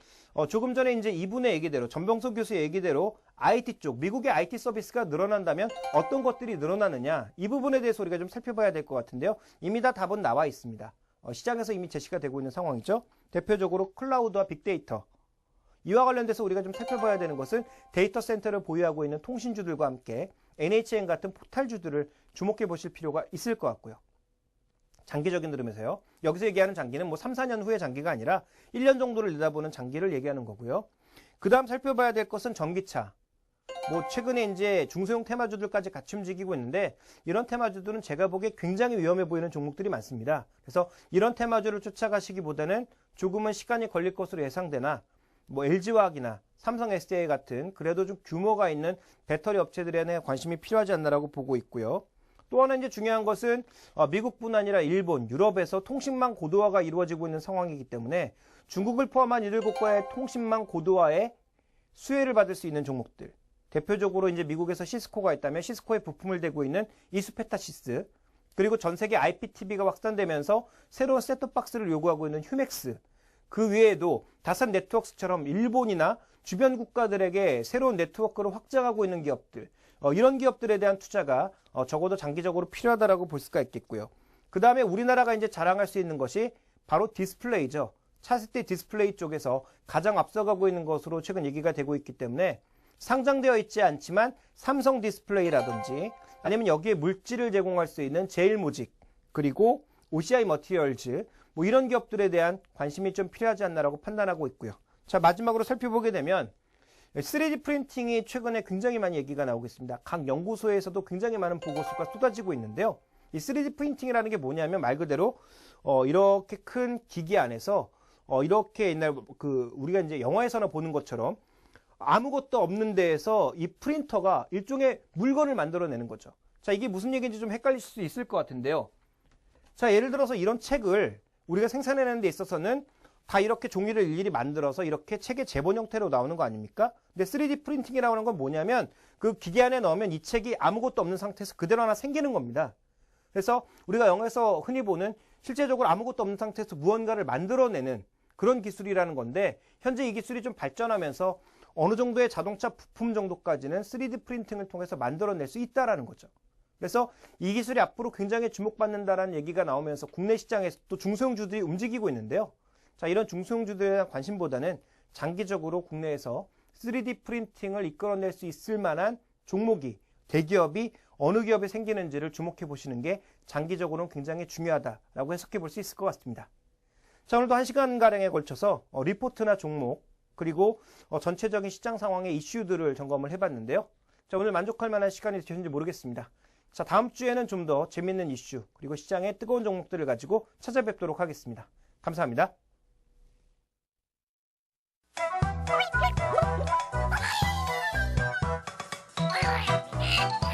조금 전에 이제 이분의 얘기대로, 전병석 교수의 얘기대로 IT 쪽, 미국의 IT 서비스가 늘어난다면 어떤 것들이 늘어나느냐, 이 부분에 대해서 우리가 좀 살펴봐야 될 것 같은데요. 이미 다 답은 나와 있습니다. 시장에서 이미 제시가 되고 있는 상황이죠. 대표적으로 클라우드와 빅데이터. 이와 관련돼서 우리가 좀 살펴봐야 되는 것은 데이터 센터를 보유하고 있는 통신주들과 함께 NHN 같은 포탈주들을 주목해 보실 필요가 있을 것 같고요. 장기적인 흐름에서요. 여기서 얘기하는 장기는 뭐 3, 4년 후의 장기가 아니라 1년 정도를 내다보는 장기를 얘기하는 거고요. 그 다음 살펴봐야 될 것은 전기차. 뭐 최근에 이제 중소형 테마주들까지 같이 움직이고 있는데 이런 테마주들은 제가 보기에 굉장히 위험해 보이는 종목들이 많습니다. 그래서 이런 테마주를 쫓아가시기보다는 조금은 시간이 걸릴 것으로 예상되나 뭐 LG화학이나 삼성 SDI 같은 그래도 좀 규모가 있는 배터리 업체들에 대한 관심이 필요하지 않나라고 보고 있고요. 또 하나 이제 중요한 것은 미국뿐 아니라 일본, 유럽에서 통신망 고도화가 이루어지고 있는 상황이기 때문에 중국을 포함한 이들 국가의 통신망 고도화에 수혜를 받을 수 있는 종목들. 대표적으로 이제 미국에서 시스코가 있다면 시스코에 부품을 대고 있는 이수페타시스, 그리고 전 세계 IPTV가 확산되면서 새로운 셋톱박스를 요구하고 있는 휴맥스, 그 외에도 다산 네트워크스처럼 일본이나 주변 국가들에게 새로운 네트워크를 확장하고 있는 기업들, 이런 기업들에 대한 투자가 적어도 장기적으로 필요하다라고 볼 수가 있겠고요. 그 다음에 우리나라가 이제 자랑할 수 있는 것이 바로 디스플레이죠. 차세대 디스플레이 쪽에서 가장 앞서가고 있는 것으로 최근 얘기가 되고 있기 때문에 상장되어 있지 않지만 삼성 디스플레이라든지 아니면 여기에 물질을 제공할 수 있는 제일모직, 그리고 OCI 머티리얼즈, 뭐 이런 기업들에 대한 관심이 좀 필요하지 않나라고 판단하고 있고요. 자, 마지막으로 살펴보게 되면 3D 프린팅이 최근에 굉장히 많이 얘기가 나오고 있습니다. 각 연구소에서도 굉장히 많은 보고서가 쏟아지고 있는데요. 이 3D 프린팅이라는 게 뭐냐면 말 그대로 이렇게 큰 기기 안에서 이렇게 옛날 우리가 이제 영화에서나 보는 것처럼 아무것도 없는 데에서 이 프린터가 일종의 물건을 만들어내는 거죠. 자, 이게 무슨 얘기인지 좀 헷갈릴 수 있을 것 같은데요. 자, 예를 들어서 이런 책을 우리가 생산해내는 데 있어서는 다 이렇게 종이를 일일이 만들어서 이렇게 책의 제본 형태로 나오는 거 아닙니까? 근데 3D 프린팅이라고 하는 건 뭐냐면 그 기계 안에 넣으면 이 책이 아무것도 없는 상태에서 그대로 하나 생기는 겁니다. 그래서 우리가 영화에서 흔히 보는 실제적으로 아무것도 없는 상태에서 무언가를 만들어내는 그런 기술이라는 건데, 현재 이 기술이 좀 발전하면서 어느 정도의 자동차 부품 정도까지는 3D 프린팅을 통해서 만들어낼 수 있다라는 거죠. 그래서 이 기술이 앞으로 굉장히 주목받는다라는 얘기가 나오면서 국내 시장에서 또 중소형주들이 움직이고 있는데요. 자, 이런 중소형주들에 대한 관심보다는 장기적으로 국내에서 3D 프린팅을 이끌어낼 수 있을 만한 종목이, 대기업이 어느 기업에 생기는지를 주목해 보시는 게 장기적으로는 굉장히 중요하다라고 해석해 볼 수 있을 것 같습니다. 자, 오늘도 1시간가량에 걸쳐서 리포트나 종목, 그리고 전체적인 시장 상황의 이슈들을 점검을 해봤는데요. 자, 오늘 만족할 만한 시간이 되셨는지 모르겠습니다. 자, 다음 주에는 좀 더 재밌는 이슈, 그리고 시장의 뜨거운 종목들을 가지고 찾아뵙도록 하겠습니다. 감사합니다. Bye.